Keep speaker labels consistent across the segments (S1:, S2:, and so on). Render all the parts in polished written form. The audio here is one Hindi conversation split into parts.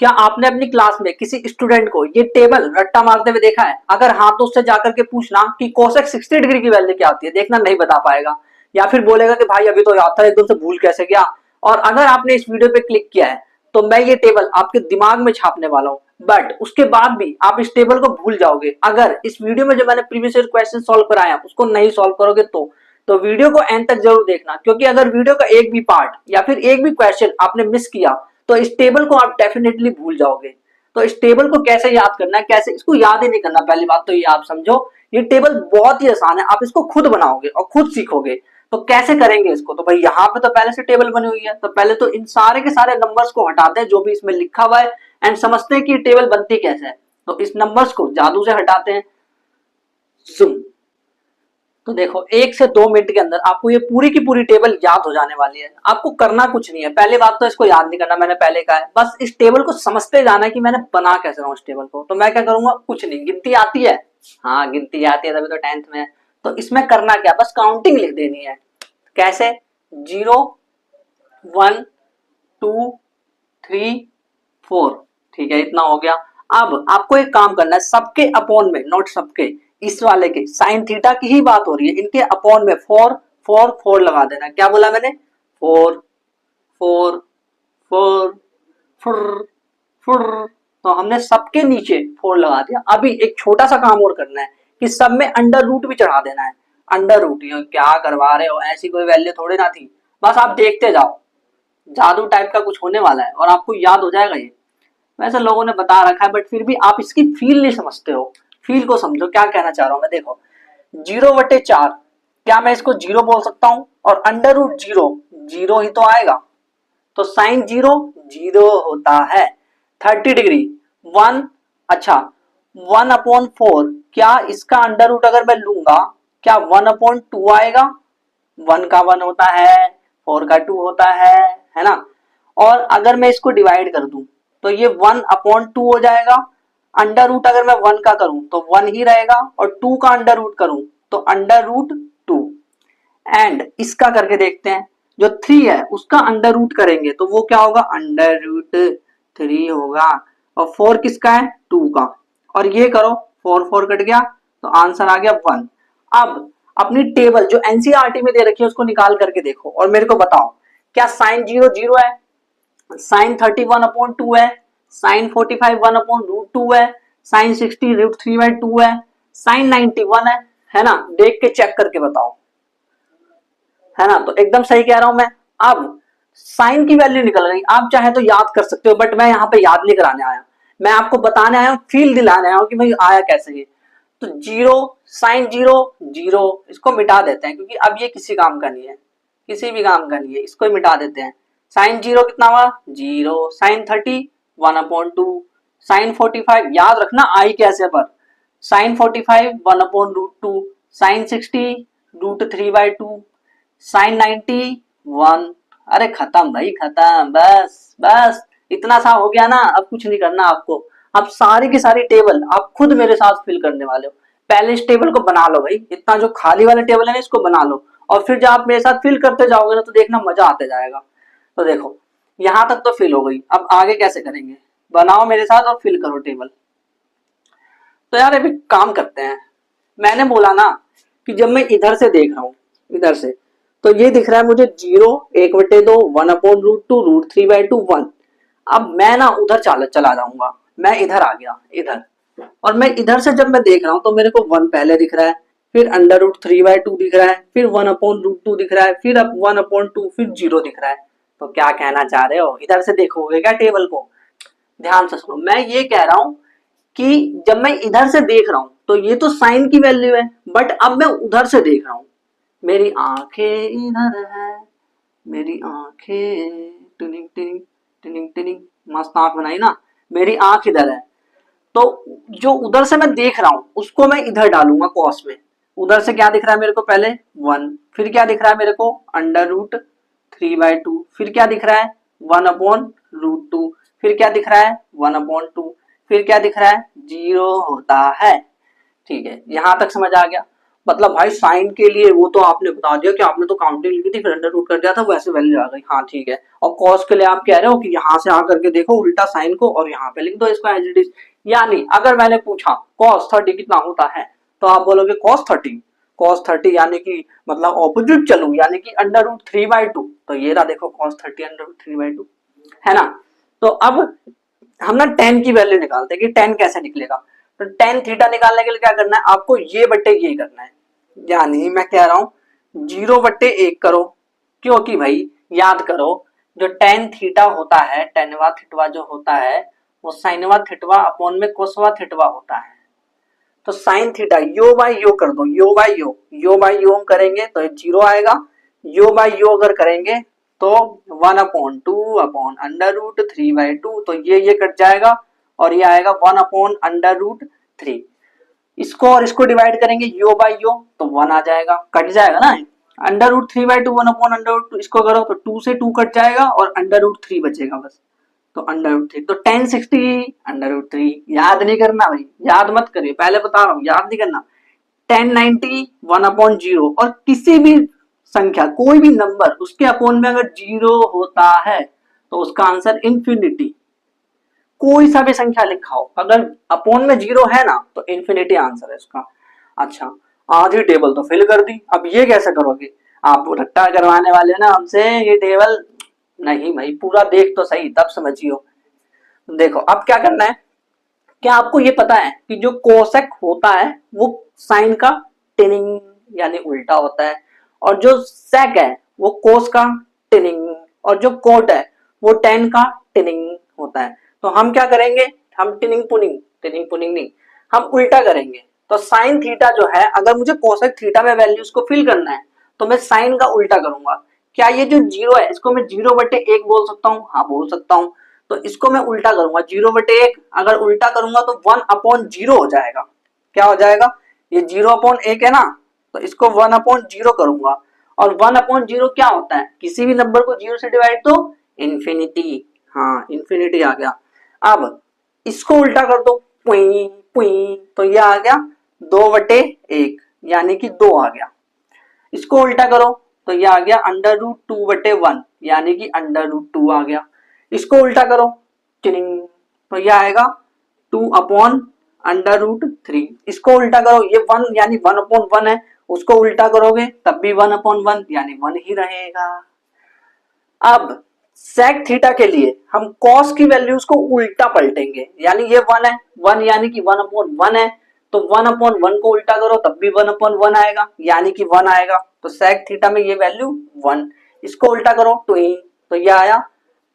S1: क्या आपने अपनी क्लास में किसी स्टूडेंट को ये टेबल रट्टा मारते हुए देखा है? अगर हाँ तो उससे जाकर के पूछना कि कोसेक 60 डिग्री की वैल्यू क्या होती है, देखना नहीं बता पाएगा या फिर बोलेगा कि भाई अभी तो याद था एकदम से भूल कैसे गया। और अगर आपने इस वीडियो पे क्लिक किया है तो मैं ये टेबल आपके दिमाग में छापने वाला हूँ, बट उसके बाद भी आप इस टेबल को भूल जाओगे अगर इस वीडियो में जो मैंने प्रीवियस ईयर क्वेश्चन सॉल्व कराए हैं उसको नहीं सॉल्व करोगे तो वीडियो को एंड तक जरूर देखना, क्योंकि अगर वीडियो का एक भी पार्ट या फिर एक भी क्वेश्चन आपने मिस किया तो इस टेबल को आप डेफिनेटली भूल जाओगे। तो इस टेबल को कैसे याद करना है, कैसे इसको याद ही नहीं करना, पहली बात तो ये आप समझो। ये टेबल बहुत ही आसान है, आप इसको खुद बनाओगे और खुद सीखोगे। तो कैसे करेंगे इसको? तो भाई यहाँ पे तो पहले से टेबल बनी हुई है, तो पहले तो इन सारे के सारे नंबर्स को हटाते हैं जो भी इसमें लिखा हुआ है एंड समझते हैं कि ये टेबल बनती कैसे है। तो इस नंबर्स को जादू से हटाते हैं। Zoom। तो देखो 1 से 2 मिनट के अंदर आपको ये पूरी की पूरी टेबल याद हो जाने वाली है। आपको करना कुछ नहीं है, पहली बात तो इसको याद नहीं करना, मैंने पहले कहा है, बस इस टेबल को समझते जाना है कि मैंने बना कैसे रहा हूं इस टेबल को। तो मैं क्या करूंगा, कुछ नहीं, गिनती आती है, हाँ गिनती आती है, तभी तो 10th में है। तो इसमें करना क्या, बस काउंटिंग लिख देनी है। कैसे? 0 1 2 3 4, ठीक है, इतना हो गया। अब आपको एक काम करना है, सबके अपॉन में, नॉट सबके, इस वाले के साइन थीटा की ही बात हो रही है, इनके अपॉन में 4 4 4 लगा देना। क्या बोला मैंने? 4 4 4 4 4। तो हमने सबके नीचे 4 लगा दिया। अभी एक छोटा सा काम और करना है कि सब में अंडर रूट भी चढ़ा देना है। अंडर रूट, ये क्या करवा रहे हो, ऐसी कोई वैल्यू थोड़ी ना थी, बस आप देखते जाओ, जादू टाइप का कुछ होने वाला है और आपको याद हो जाएगा ये। वैसे लोगों ने बता रखा है, बट फिर भी आप इसकी फील नहीं समझते हो। फील को समझो, क्या कहना चाह रहा हूं मैं। देखो 0/4, क्या मैं इसको 0 बोल सकता हूं? और अंडर रूट 0 0 ही तो आएगा, तो साइन 0 0 होता है। 30 डिग्री 1, अच्छा 1/4, क्या इसका अंडर रूट अगर मैं लूंगा, क्या 1/2 आएगा? 1 का 1 होता है, 4 का 2 होता है ना। और अगर मैं इसको डिवाइड कर दूं तो ये 1/2 हो जाएगा। अंडर रूट अगर मैं 1 का करूं तो 1 ही रहेगा, और 2 का अंडर रूट करूं तो अंडर रूट 2। एंड इसका करके देखते हैं, जो 3 है उसका अंडर रूट करेंगे तो वो क्या होगा, अंडर रूट 3 होगा। और 4 किसका है? 2 का। और ये करो, 4 4 कट गया तो आंसर आ गया 1। अब अपनी टेबल जो एनसीईआरटी में दे रखी है उसको निकाल करके देखो और मेरे को बताओ, क्या साइन 0 0 है, साइन 30 1/2 है, साइन 45 1/√2 है, साइन 60 √3/2 है, साइन 90 1 है ना। देख के चेक करके बताओ, है ना। तो एकदम सही कह रहा हूं मैं। अब साइन की वैल्यू निकल गई, आप चाहे तो याद कर सकते हो, बट मैं यहाँ पे याद नहीं कराने आया, मैं आपको बताने आया हूँ, फील दिलाने आया हूँ कि भाई आया कैसे ये। तो 0 साइन 0 0, इसको मिटा देते हैं क्योंकि अब ये किसी काम का नहीं है, किसी भी काम का नहीं है, इसको मिटा देते हैं। साइन 0 कितना हुआ? 0। साइन 30 1/2, साइन 45 याद रखना आई कैसे पर, साइन 45 1/√2, साइन 60 √3/2, साइन 90 1। अरे खत्म भाई खत्म, बस बस इतना सा हो गया ना, अब कुछ नहीं करना आपको। अब सारी की सारी टेबल आप खुद मेरे साथ फिल करने वाले हो। पहले इस टेबल को बना लो भाई, इतना जो खाली वाला टेबल है ना इसको बना लो, और फिर जब आप मेरे साथ फिल करते जाओगे ना तो देखना मजा आते जाएगा। तो देखो यहां तक तो फिल हो गई, अब आगे कैसे करेंगे, बनाओ मेरे साथ और फिल करो टेबल। तो यार अभी काम करते हैं। मैंने बोला ना कि जब मैं इधर से देख रहा हूं, इधर से, तो ये दिख रहा है मुझे 0 1/2 1/√2 √3/2 1। अब मैं ना उधर चला जाऊंगा, मैं इधर आ गया इधर, और मैं इधर से जब मैं देख रहा हूं तो मेरे को 1 पहले दिख रहा है, फिर अंडर रूट 3/2 दिख रहा है, फिर 1/√2 दिख रहा है, फिर अब 1/2, फिर 0 दिख रहा है। तो क्या कहना चाह रहे हो, इधर से देखोगे क्या टेबल को? ध्यान से सुनो, मैं ये कह रहा हूं कि जब मैं इधर से देख रहा हूं तो ये तो साइन की वैल्यू है, बट अब मैं उधर से देख रहा हूं, मेरी आंखें इधर है, मेरी आंखें टिनिंग टिनिंग टिनिंग टिनिंग, मस्त आंख बनाई ना, मेरी आंख इधर है। तो जो उधर से मैं देख रहा हूं उसको मैं इधर डालूंगा कॉस में। उधर से क्या दिख रहा है मेरे को, पहले 1, फिर क्या दिख रहा है मेरे को, अंडर रूट 3/2, फिर क्या दिख रहा है 1/√2, फिर क्या दिख रहा है 1/2, फिर क्या दिख रहा है 0 होता है। ठीक है, यहां तक समझ आ गया। मतलब भाई साइन के लिए वो तो आपने बता दिया कि आपने तो काउंटिंग लिखी थी फिर अंडर रूट कर दिया था, वैसे वैल्यू आ गई। हाँ ठीक है। और कॉस के लिए आप कह रहे हो कि यहाँ से आकर के देखो उल्टा साइन को और यहाँ पे लिख दो इसको एज इट इज। यानी अगर मैंने पूछा कॉस 30 कितना होता है तो आप बोलोगे कॉस 30। कॉस 30 यानी कि मतलब ऑपोजिट चलू यानी कि अंडर रूट 3/2। तो ये रहा देखो कॉस 30 अंडर रूट 3/2 है ना। तो अब हम ना टेन की वैल्यू निकालते हैं कि टेन कैसे निकलेगा। तो टेन थीटा निकालने के लिए क्या करना है आपको, ये बट्टे ये करना है। यानी मैं कह रहा हूं 0/1 करो, क्योंकि भाई याद करो जो टेन थीटा होता है, टेनवा थीटवा जो होता है वो साइनवा थीटवा अपॉन में कोसवा थीटवा होता है। तो साइन थीटा यो बाई यो कर दो, यो बाई यो बाई यो हम करेंगे तो ये 0 आएगा। यो बाई यो अगर करेंगे तो 1/2/√3/2, तो ये कट जाएगा और ये आएगा 1/√3। इसको और इसको डिवाइड करेंगे यो बाई यो तो 1 आ जाएगा, कट जाएगा ना। अंडर रूट 3/2 1/√2 इसको करो तो 2 से 2 कट जाएगा और अंडर रूट 3 बचेगा बस। तो अंडर रूट 3 तो 1060 अंडर रूट 3। याद नहीं करना भाई, याद मत करिए, पहले बता रहा हूँ याद नहीं करना। 1090 1/0 और किसी भी संख्या कोई भी नंबर उसके अपोन में अगर 0 होता है तो उसका आंसर इंफिनिटी। कोई सा भी संख्या लिखा हो अगर अपोन में 0 है ना तो इंफिनिटी आंसर है इसका। अच्छा आधी टेबल तो फिल कर दी, अब ये कैसे करोगे। आप रट्टा करवाने वाले ना हमसे ये टेबल, नहीं भाई पूरा देख तो सही तब समझियो। देखो अब क्या करना है, क्या आपको ये पता है कि जो कोसेक होता है वो साइन का टेनिंग यानी उल्टा होता है, और जो सेक है वो कोस का टेनिंग, और जो कोट है वो टेन का टेनिंग होता है। तो हम क्या करेंगे, हम टेनिंग पुनिंग नहीं, हम उल्टा करेंगे। तो साइन थीटा जो है अगर मुझे कोसेक थीटा में वैल्यूज को फिल करना है तो मैं साइन का उल्टा करूंगा। क्या ये जो 0 है इसको मैं 0/1 बोल सकता हूँ, हाँ बोल सकता हूँ। तो इसको मैं उल्टा करूंगा 0/1, अगर उल्टा करूंगा तो 1/0 हो जाएगा। क्या हो जाएगा, ये 0/1 है ना तो इसको 1/0 करूंगा। और 1/0 क्या होता है, किसी भी नंबर को 0 से डिवाइड तो इंफिनिटी। हाँ इंफिनिटी आ गया। अब इसको उल्टा कर दो पुई पुई, तो ये आ गया 2/1 यानी कि 2 आ गया। इसको उल्टा करो तो ये आ गया अंडर रूट 2/1 यानी कि अंडर रूट 2 आ गया। इसको उल्टा करो चिनिंग, तो ये आएगा 2/√3। इसको उल्टा करो ये 1 यानी 1/1 है, उसको उल्टा करोगे तब भी 1/1 यानी 1 ही रहेगा। अब सेक थीटा के लिए हम कॉस की वैल्यूज को उल्टा पलटेंगे, यानी ये 1 है, 1 यानी कि 1/1 है, तो 1/1 को उल्टा करो तब भी 1/1 आएगा यानी कि 1 आएगा। तो सेक थीटा में ये वैल्यू 1। इसको उल्टा करो तो ये आया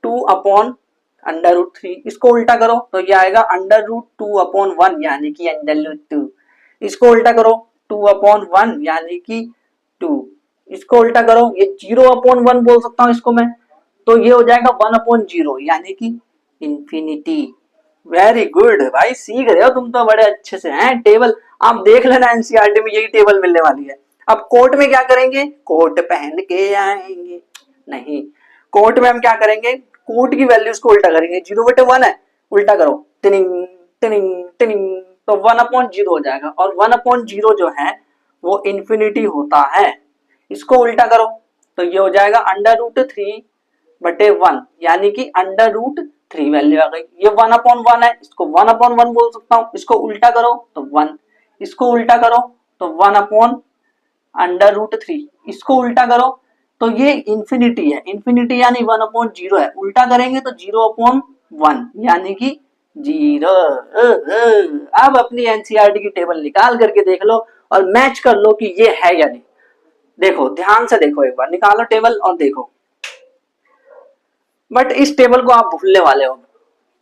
S1: 2/√3। इसको उल्टा करो तो ये आएगा अंडर रूट 2/1 यानी कि अंडर रूट 2। इसको उल्टा करो 2/1 यानी कि 2। इसको उल्टा करो ये 0/1 बोल सकता हूं इसको मैं, तो ये हो जाएगा 1/0 यानी कि इंफिनिटी। वेरी गुड भाई, सीख रहे हो तुम तो बड़े अच्छे से हैं टेबल। आप देख लेना एनसीईआरटी में यही टेबल मिलने वाली है। अब कोर्ट में क्या करेंगे, कोट पहन के आएंगे, नहीं कोर्ट में हम क्या करेंगे, कोट की वैल्यूज को उल्टा करेंगे। 0/1 है, उल्टा करो टिनिंग टिनिंग टिनिंग, तो 1/0 हो जाएगा। और 1/0 जो है वो इंफिनिटी होता है। इसको उल्टा करो तो ये हो जाएगा अंडर रूट 3/1 यानी कि अंडर रूट 3 वैल्यू आ गई। ये 1/1 है, इसको 1/1 बोल सकता हूं। इसको उल्टा करो तो 1, इसको उल्टा करो तो 1/√3, इसको उल्टा करो तो ये इंफिनिटी है, इंफिनिटी यानी 1/0 है, उल्टा करेंगे तो 0/1 यानी कि 0। अब अपनी एनसीईआरटी की टेबल निकाल करके देख लो और मैच कर लो कि ये है या नहीं। देखो ध्यान से देखो, एक बार निकालो टेबल और देखो। बट इस टेबल को आप भूलने वाले हो,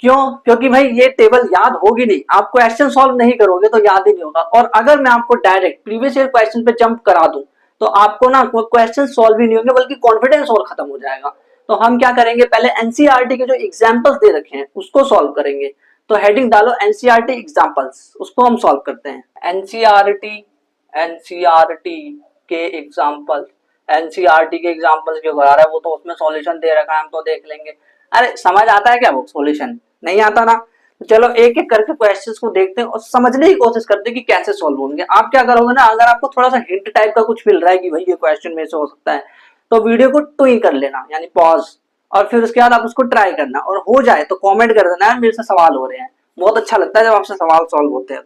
S1: क्यों, क्योंकि भाई ये टेबल याद होगी नहीं, आप क्वेश्चन सॉल्व नहीं करोगे तो याद ही नहीं होगा। और अगर मैं आपको डायरेक्ट प्रीवियस ईयर क्वेश्चन पे जंप करा दूं तो आपको ना क्वेश्चन सॉल्व ही नहीं होंगे बल्कि कॉन्फिडेंस और खत्म हो जाएगा। तो हम क्या करेंगे, पहले एनसीईआरटी के जो एग्जांपल्स दे रखे हैं उसको सॉल्व करेंगे। तो हेडिंग डालो एनसीईआरटी एग्जांपल्स, उसको हम सॉल्व करते हैं। एनसीईआरटी एनसीईआरटी के एग्जांपल, एनसीईआरटी के एग्जांपल्स क्यों करा रहा है, वो तो उसमें सॉल्यूशन दे रखा है, हम तो देख लेंगे। अरे समझ आता है क्या वो सॉल्यूशन, नहीं आता ना। तो चलो एक एक करके क्वेश्चंस को देखते हैं और समझने की कोशिश करते हैं कि कैसे सॉल्व होंगे। आप क्या करोगे ना, अगर आपको थोड़ा सा हिंट टाइप का कुछ मिल रहा है कि भाई ये क्वेश्चन में से हो सकता है, तो वीडियो को टू ही कर लेना, यानी पॉज, और फिर उसके बाद आप उसको ट्राई करना, और हो जाए तो कमेंट कर देना मेरे से सवाल हो रहे हैं। बहुत अच्छा लगता है जब आपसे सवाल सॉल्व होते हैं।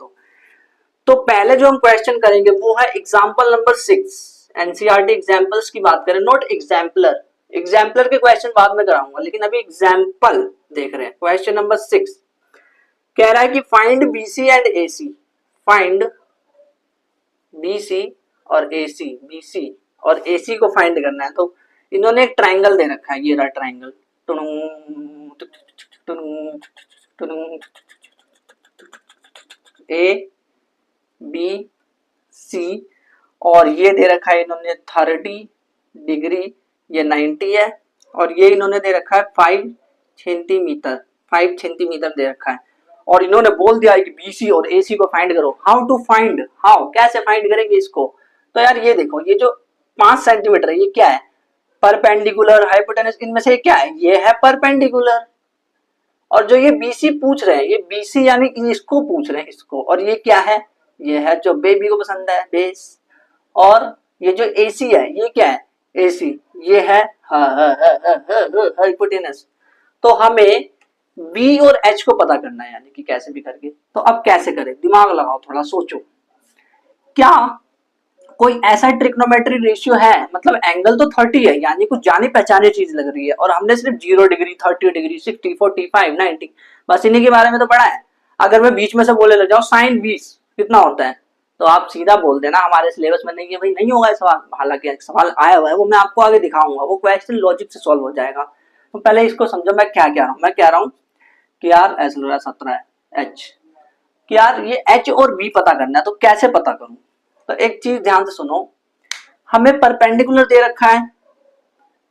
S1: तो पहले जो हम क्वेश्चन करेंगे वो है एग्जाम्पल नंबर 6। एनसीईआरटी एग्जाम्पल्स की बात करें, नॉट एग्जाम्पलर। एग्जाम्पलर के क्वेश्चन बाद में कराऊंगा, लेकिन अभी एग्जाम्पल देख रहे हैं। क्वेश्चन नंबर 6 कह रहा है कि find BC and AC. Find BC और एसी, बीसी और एसी को फाइंड करना है। तो इन्होंने एक ट्राइंगल दे रखा है, ये रहा ट्राइंगल, ए बी सी, और ये दे रखा है इन्होंने 30 डिग्री, ये 90 है, और ये इन्होंने दे रखा है 5 सेंटीमीटर, 5 सेंटीमीटर दे रखा है, और इन्होंने बोल दिया है कि बीसी और एसी को फाइंड करो। हाउ टू फाइंड, हाउ, कैसे फाइंड करेंगे इसको? तो यार ये देखो, ये जो 5 सेंटीमीटर है ये क्या है? परपेंडिकुलर, हाइपोटेनस, इनमें से क्या है? ये है परपेंडिकुलर। और जो ये बीसी पूछ रहे हैं, ये बीसी यानी इसको पूछ रहे हैं, इसको, और ये क्या है? ये है जो बेबी को पसंद है, बेस। और ये जो एसी है ये क्या है? एसी, ये है हाइपोटेनस। तो हमें बी और एच को पता करना है, यानी कि कैसे भी करके। तो अब कैसे करें? दिमाग लगाओ, थोड़ा सोचो। क्या कोई ऐसा ट्रिग्नोमेट्री रेशियो है, मतलब एंगल तो 30 है, यानी कुछ जानी पहचानी चीज लग रही है, और हमने सिर्फ 0 डिग्री, 30 डिग्री, 60, 45, 90 बस इन्हीं के बारे में तो पढ़ा है। अगर मैं बीच में से बोले लग जाओ साइन 20 कितना होता है, तो आप सीधा बोल देना हमारे सिलेबस में नहीं है भाई, नहीं होगा सवाल। हालांकि सवाल आया हुआ है, वो मैं आपको आगे दिखाऊंगा, वो क्वेश्चन लॉजिक से सॉल्व हो जाएगा। तो पहले इसको समझो मैं क्या कह रहा हूँ। मैं कह रहा हूँ कि यार एस 17 है, एच, कि यार ये एच और बी पता करना है, तो कैसे पता करूं? तो एक चीज ध्यान से सुनो, हमें परपेंडिकुलर दे रखा है,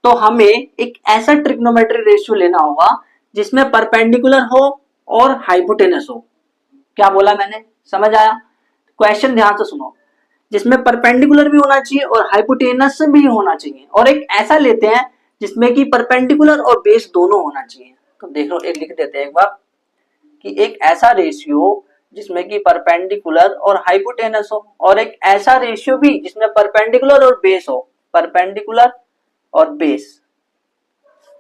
S1: तो हमें एक ऐसा ट्रिग्नोमेट्री रेशियो लेना होगा जिसमें परपेंडिकुलर हो और हाइपोटेनस हो। क्या बोला मैंने, समझ आया? क्वेश्चन ध्यान से सुनो, जिसमें परपेंडिकुलर भी होना चाहिए और हाइपोटेनस भी होना चाहिए, और एक ऐसा लेते हैं जिसमें कि परपेंडिकुलर और बेस दोनों होना चाहिए। तो देखो एक लिख देते हैं एक बार, कि एक ऐसा रेशियो जिसमें कि परपेंडिकुलर और हाइपोटेनस हो, और एक ऐसा रेशियो भी जिसमें परपेंडिकुलर और बेस हो, परपेंडिकुलर और बेस।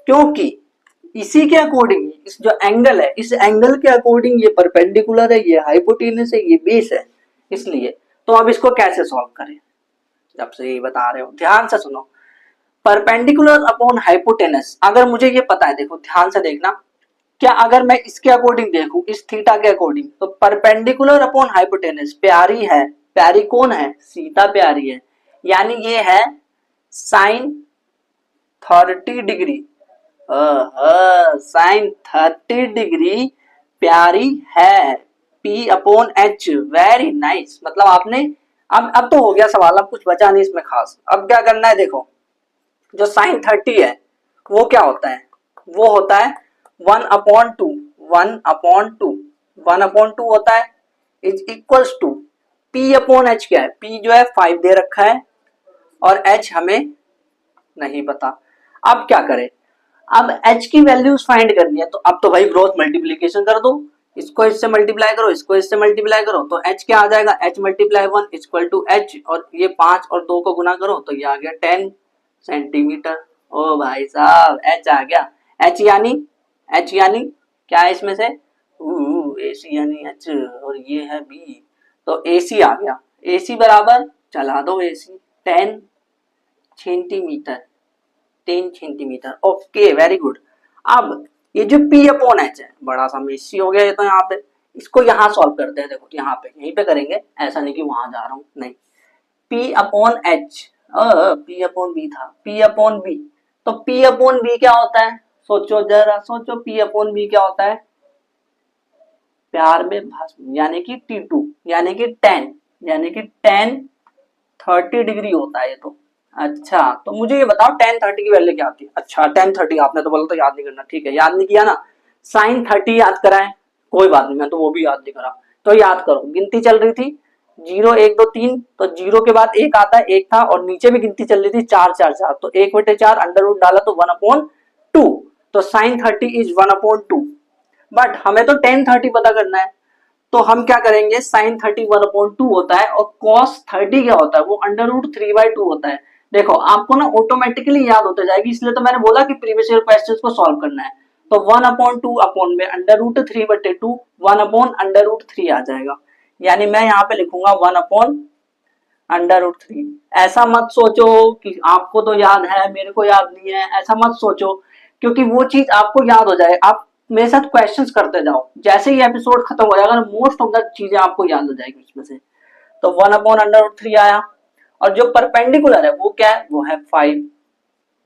S1: क्योंकि इसी के अकॉर्डिंग, इस जो एंगल है, इस एंगल के अकॉर्डिंग ये परपेंडिकुलर है, ये हाइपोटेनस है, ये बेस है, इसलिए। तो अब इसको कैसे सॉल्व करें? जब से यही बता रहे हो, ध्यान से सुनो। परपेंडिकुलर अपॉन हाइपोटेनस, अगर मुझे ये पता है, देखो ध्यान से देखना, क्या अगर मैं इसके अकॉर्डिंग देखूं, इस थीटा के अकॉर्डिंग, तो परपेंडिकुलर अपॉन हाइपोटेनस प्यारी है। प्यारी कौन है? सीता प्यारी है, यानी ये है साइन 30 डिग्री। साइन 30 डिग्री प्यारी है, P upon H, very nice. मतलब आपने अब तो हो गया सवाल, अब कुछ बचा नहीं इसमें खास। अब क्या करना है, देखो जो साइन 30 है वो क्या होता है? वो होता है 1/2, 1/2, 1/2 होता है, is equals to P upon H. क्या है? P जो है 5 दे रखा है, और H हमें नहीं पता। अब क्या करें? अब H की वैल्यूज फाइंड करनी है, तो अब तो भाई क्रॉस मल्टीप्लीकेशन कर दो, इसको इससे मल्टीप्लाई करो, इसको इससे मल्टीप्लाई करो, तो H क्या आ जाएगा? H multiply 1 equal to H, और ये 5 और 2 को गुना करो तो ये आ गया 10 सेंटीमीटर। ओ भाई साहब, H आ गया। H यानी क्या है इसमें से? AC यानी H, और ये है B, तो AC आ गया। AC बराबर चला दो, AC 10 centimetre, 10 centimetre. Okay, very good. अब ये जो P अपॉन एच है, बड़ा सा मेसी हो गया ये तो। यहाँ पे इसको यहाँ सॉल्व करते हैं, देखो यहाँ पे, यहीं पे करेंगे, ऐसा नहीं कि वहां जा रहा हूं, नहीं। P upon H, P upon B था, P अपॉन बी, तो P अपॉन बी क्या होता है? सोचो जरा सोचो, P अपॉन बी क्या होता है? प्यार में भस्म, यानी कि T2, यानी कि 10, यानी कि 10 30 डिग्री होता है ये तो। अच्छा, तो मुझे ये बताओ 10 30 की वैल्यू क्या आती है? अच्छा 10 30 आपने तो बोला तो याद नहीं करना, ठीक है, याद नहीं किया ना। साइन 30 याद कराए, कोई बात नहीं, मैं तो वो भी याद नहीं करा। तो याद करो, गिनती चल रही थी 0 1 2 3, तो 0 के बाद 1 आता है, 1 था, और नीचे भी गिनती चल रही थी 4 4 4, तो 1/4 अंडर रूट डाला तो 1/2, तो साइन 30 इज 1/2। बट हमें तो टेन 30 पता करना है, तो हम क्या करेंगे, साइन 30 1/2 होता है और कॉस 30 क्या होता है, वो √3/2 होता है। देखो आपको ना ऑटोमेटिकली याद होता जाएगी, इसलिए तो मैंने बोला कि प्रीवियस ईयर क्वेश्चंस को सॉल्व करना है। तो 1/2 अपॉन में √3/2 1/√3 आ जाएगा, यानी मैं यहाँ पे लिखूंगा 1/√3। ऐसा मत सोचो कि आपको तो याद है मेरे को याद नहीं है, ऐसा मत सोचो, क्योंकि वो चीज आपको याद हो जाए। आप मेरे साथ क्वेश्चंस करते जाओ, जैसे ही एपिसोड खत्म हो जाएगा मोस्ट ऑफ द चीजें आपको याद हो जाएगी उसमें से। तो 1/√3 आया, और जो परपेंडिकुलर है वो क्या है, वो है 5।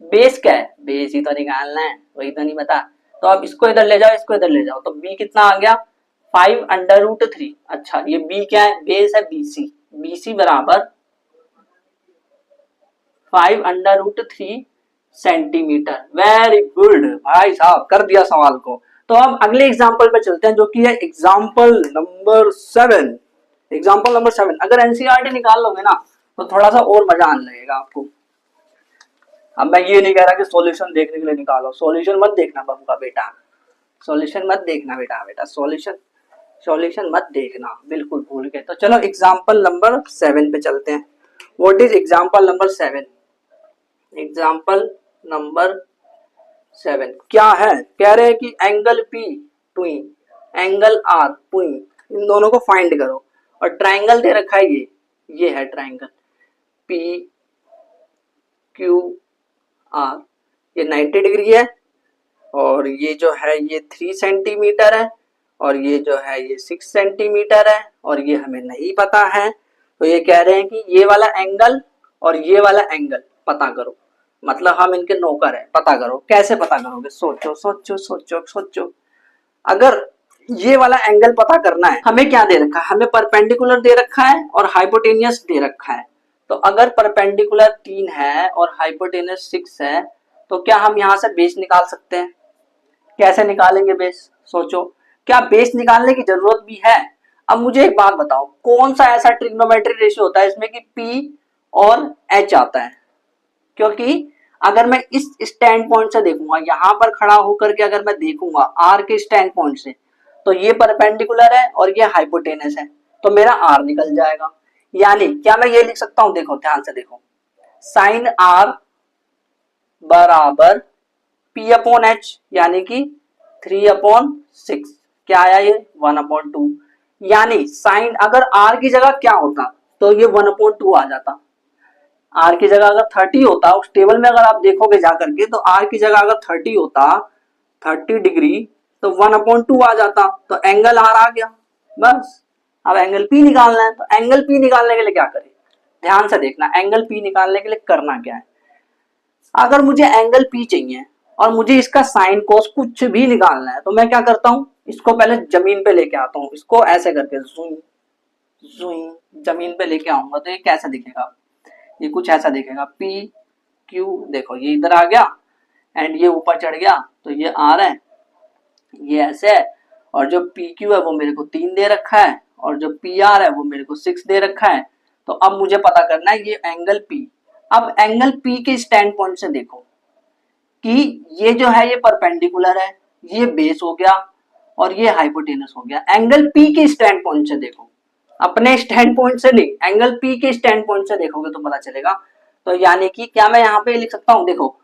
S1: बेस क्या है, बेस ही तो निकालना है, वही तो नहीं पता। तो अब इसको इधर ले जाओ, इसको इधर ले जाओ, तो b कितना आ गया 5/√3। अच्छा ये b क्या है, बेस है bc, bc बराबर 5/√3 सेंटीमीटर। वेरी गुड भाई साहब, कर दिया सवाल को। तो अब अगले एग्जाम्पल पे चलते हैं, जो कि है एग्जाम्पल नंबर 7। एग्जाम्पल नंबर 7 अगर एनसीईआरटी निकाल लोगे ना तो थोड़ा सा और मजा आने लगेगा आपको। अब मैं ये नहीं कह रहा कि सॉल्यूशन देखने के लिए निकालो, सॉल्यूशन मत देखना बाबू का बेटा, सॉल्यूशन मत देखना बेटा सॉल्यूशन मत देखना, बिल्कुल भूल गए। तो चलो एग्जाम्पल नंबर 7 पे चलते हैं। What is example number 7? Example number 7 क्या है, कह रहे हैं कि angle P twin angle R twin, इन दोनों को फाइंड करो। और ट्राइंगल दे रखा है, ये है ट्राइंगल PQR, ये 90 डिग्री है, और ये जो है ये 3 सेंटीमीटर है, और ये जो है ये 6 सेंटीमीटर है, और ये हमें नहीं पता है। तो ये कह रहे हैं कि ये वाला एंगल और ये वाला एंगल पता करो, मतलब हम इनके नौकर हैं, पता करो। कैसे पता करोगे, सोचो सोचो सोचो सोचो। अगर ये वाला एंगल पता करना है, हमें क्या दे रखा है, हमें परपेंडिकुलर दे रखा है और हाइपोटेनियस दे रखा है। तो अगर परपेंडिकुलर 3 है और हाइपोटेनियस 6 है, तो क्या हम यहाँ से बेस निकाल सकते हैं? कैसे निकालेंगे बेस, सोचो। क्या बेस निकालने की जरूरत भी है? अब मुझे एक बात बताओ, कौन सा ऐसा ट्रिग्नोमेट्री रेशियो होता है इसमें कि P और H आता है? क्योंकि अगर मैं इस स्टैंड पॉइंट से देखूंगा, यहां पर खड़ा होकर के अगर मैं देखूंगा R के स्टैंड पॉइंट से, तो ये परपेंडिकुलर है और ये हाइपोटेनस है, तो मेरा R निकल जाएगा। यानी क्या मैं ये लिख सकता हूं, देखो ध्यान से देखो, साइन R बराबर P/H, यानी कि 3/6। क्या आया ये 1/2। यानी साइन अगर R की जगह क्या होता तो ये 1/2 आ जाता। R की जगह अगर 30 होता, उस टेबल में अगर आप देखोगे जाकर के, तो R की जगह अगर 30 होता 30 डिग्री, तो 1/2 आ जाता, तो एंगल R आ गया। बस अब एंगल P निकालना है, तो एंगल P निकालने के लिए क्या करें, ध्यान से देखना, एंगल P निकालने के लिए करना क्या है। अगर मुझे एंगल P चाहिए और मुझे इसका साइन कोस कुछ भी निकालना है, तो मैं क्या करता हूं, इसको पहले जमीन पे लेके आता हूं, इसको ऐसे करके जूम जूम जमीन पे लेके आऊंगा, तो ये कैसा दिखेगा, ये कुछ ऐसा दिखेगा। पी क्यू, देखो ये इधर आ गया एंड ये ऊपर चढ़ गया, तो ये आर है, ये ऐसे है, और जो पी क्यू है वो मेरे को 3 दे रखा है, और जो पी आर है वो मेरे को 6 दे रखा है। तो अब मुझे पता करना है ये एंगल पी। अब एंगल पी के स्टैंड पॉइंट से देखो कि ये जो है ये परपेंडिकुलर है, ये बेस हो गया, और ये हाइपोटेनस हो गया। एंगल पी के स्टैंड पॉइंट से देखो, अपने स्टैंड पॉइंट से नहीं, एंगल पी के स्टैंड पॉइंट से देखोगे तो पता चलेगा। तो यानी कि क्या मैं यहाँ पे लिख सकता हूँ, देखो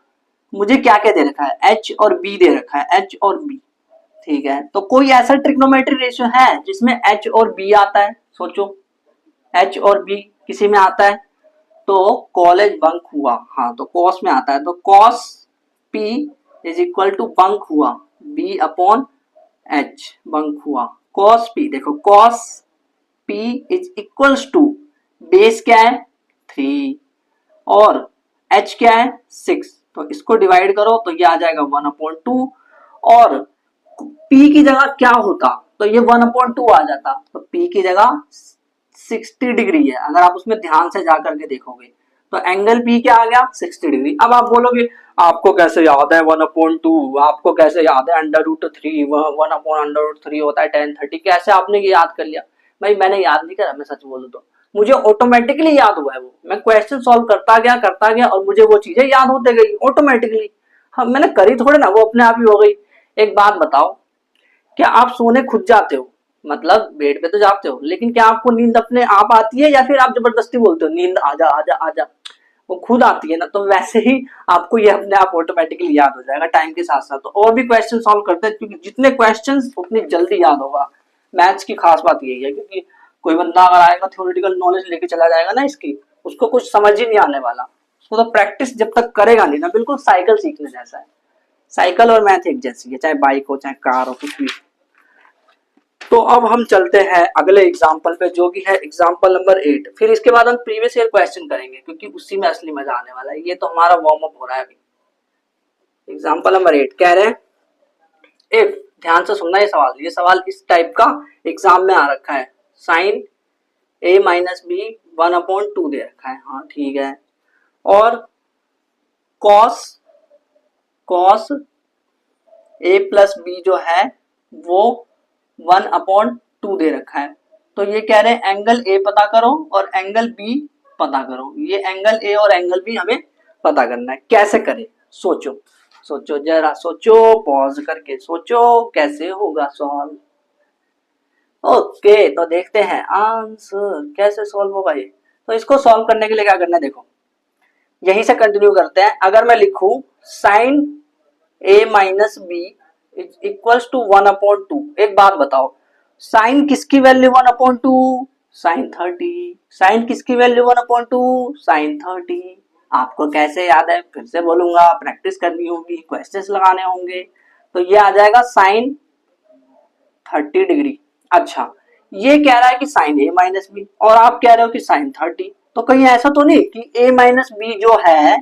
S1: मुझे क्या क्या दे रखा है, एच और बी दे रखा है, एच और बी, ठीक है। तो कोई ऐसा ट्रिग्नोमेट्री रेशियो है जिसमें एच और बी आता है, सोचो एच और बी किसी में आता है, तो कॉलेज बंक हुआ, हाँ तो कॉस में आता है, तो cos P is equal to बंक हुआ B/H, बंक हुआ कॉस पी। देखो cos P is equals to, base क्या है 3 और H क्या है 6, तो इसको डिवाइड करो तो ये आ जाएगा 1/2, और P की जगह क्या होता तो ये 1/2 आ जाता, तो P की जगह 60 डिग्री है। अगर आप उसमें ध्यान से जाकर के देखोगे तो एंगल P क्या आ गया 60 डिग्री। अब आप बोलोगे आपको कैसे याद है 1/2, आपको कैसे याद है √3, 1/√3 होता है tan 30, कैसे आपने ये याद कर लिया? भाई मैंने याद नहीं करा, मैं सच बोलूं तो मुझे ऑटोमेटिकली याद हुआ है वो, मैं क्वेश्चन सॉल्व करता गया और मुझे वो चीजें याद होते गई ऑटोमेटिकली। हाँ मैंने करी थोड़े ना, वो अपने आप ही हो गई। एक बात बताओ, क्या आप सोने खुद जाते हो, मतलब बेड पे तो जाते हो, लेकिन क्या आपको नींद अपने आप आती है या फिर आप जबरदस्ती बोलते हो नींद आजा आजा आजा? वो खुद आती है ना। तो वैसे ही आपको ये अपने आप ऑटोमेटिकली याद हो जाएगा टाइम के साथ साथ। तो और भी क्वेश्चन सॉल्व करते हैं, क्योंकि जितने क्वेश्चन उतनी जल्दी याद होगा। मैथ्स की खास बात यही है, क्योंकि कोई बंदा अगर आएगा थ्योरेटिकल नॉलेज लेके चला जाएगा ना इसकी, उसको कुछ समझ ही नहीं आने वाला। उसको तो प्रैक्टिस जब तक करेगा नहीं ना, बिल्कुल साइकिल सीखने जैसा है। साइकिल और मैथ एक जैसी है, चाहे बाइक हो चाहे कार हो, कुछ भी। तो अब हम चलते हैं अगले एग्जाम्पल पे, जो कि है एग्जाम्पल नंबर 8। फिर इसके बाद हम प्रीवियस ईयर क्वेश्चन करेंगे, क्योंकि उसी में असली मजा आने वाला है। ये तो हमारा वार्म अप हो रहा है अभी। एग्जाम्पल नंबर 8 कह रहे हैं, इफ, ध्यान से सुनना ये सवाल इस टाइप का एग्जाम में आ रखा है। साइन a माइनस बी 1/2 दे रखा है, हाँ ठीक है। और cos cos a plus B जो है वो 1/2 दे रखा है। तो ये कह रहे हैं एंगल ए पता करो और एंगल बी पता करो। ये एंगल ए और एंगल बी हमें पता करना है। कैसे करें, सोचो सोचो जरा, सोचो, पॉज करके सोचो कैसे होगा सॉल्व। ओके, तो देखते हैं आंसर कैसे सॉल्व होगा ये। तो इसको सॉल्व करने के लिए क्या करना है, देखो यहीं से कंटिन्यू करते हैं। अगर मैं लिखूं sine a minus B equals to 1/2, एक बात बताओ, साइन किसकी वैल्यू 1/2? साइन 30। साइन किसकी वैल्यू 1/2? साइन 30। आपको कैसे याद है, फिर से बोलूंगा, प्रैक्टिस करनी होगी, क्वेश्चंस लगाने होंगे। तो ये आ जाएगा साइन 30 डिग्री। अच्छा, ये कह रहा है कि साइन a माइनस बी और आप कह रहे हो कि साइन 30। तो कहीं ऐसा तो नहीं कि a माइनस बी जो है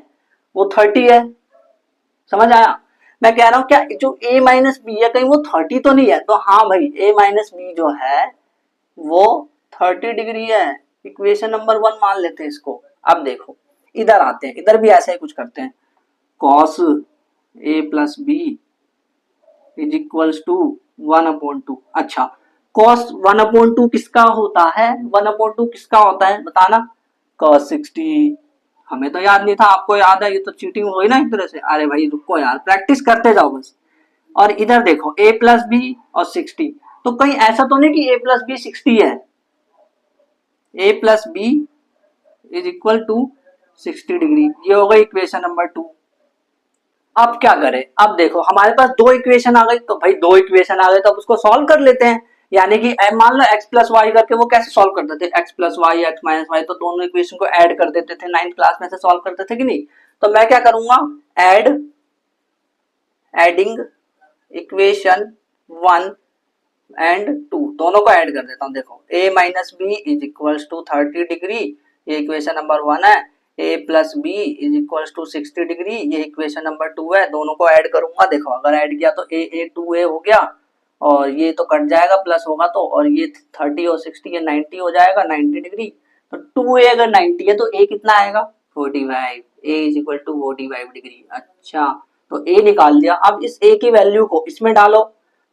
S1: वो 30 है? समझ आया? मैं कह रहा हूं क्या जो a माइनस बी है कहीं वो 30 तो नहीं है? तो हाँ भाई, a माइनस बी जो है वो 30 डिग्री है। इक्वेशन नंबर 1 मान लेते हैं इसको। अब देखो इधर आते हैं, इधर भी ऐसा ही कुछ करते हैं। Cos a plus B is equals to 1/2। अच्छा, कॉस 1/2 किसका होता है? 1/2 किसका होता है बताना? कॉस 60। हमें तो याद नहीं था, आपको याद है? ये तो चीटिंग हो गई ना एक तरह से। अरे भाई रुको यार, प्रैक्टिस करते जाओ बस। और इधर देखो a प्लस बी और 60। तो कहीं ऐसा तो नहीं कि a प्लस बी 60 है? a plus B is equal to 60 degree. ये हो गई इक्वेशन नंबर 2। अब क्या करें? अब देखो हमारे पास दो इक्वेशन आ गई, तो भाई दो इक्वेशन आ गए तो अब उसको सॉल्व कर लेते हैं। यानी कि मान लो x प्लस वाई करके वो कैसे सॉल्व करते थे? x plus Y, x minus Y, तो दोनों इक्वेशन को ऐड कर देते थे। 9th क्लास में से सॉल्व करते थे कि नहीं? तो मैं क्या करूंगा, एडिंग इक्वेशन 1 एंड 2 दोनों को ऐड कर देता हूं। देखो a minus B is equals to 30 degree, ये इक्वेशन नंबर 1 है। a plus B is equals to 60 degree, ये इक्वेशन नंबर 2 है। दोनों को ऐड करूंगा, देखो अगर ऐड किया तो a 2a हो गया, और ये तो कट जाएगा प्लस होगा तो, और ये 30 और 60 ये 90 हो जाएगा, 90 डिग्री। तो 2a अगर 90 है तो a कितना आएगा? 45। a is equal to 45 degree. अच्छा, तो a निकाल दिया। अब इस a की वैल्यू को इसमें डालो।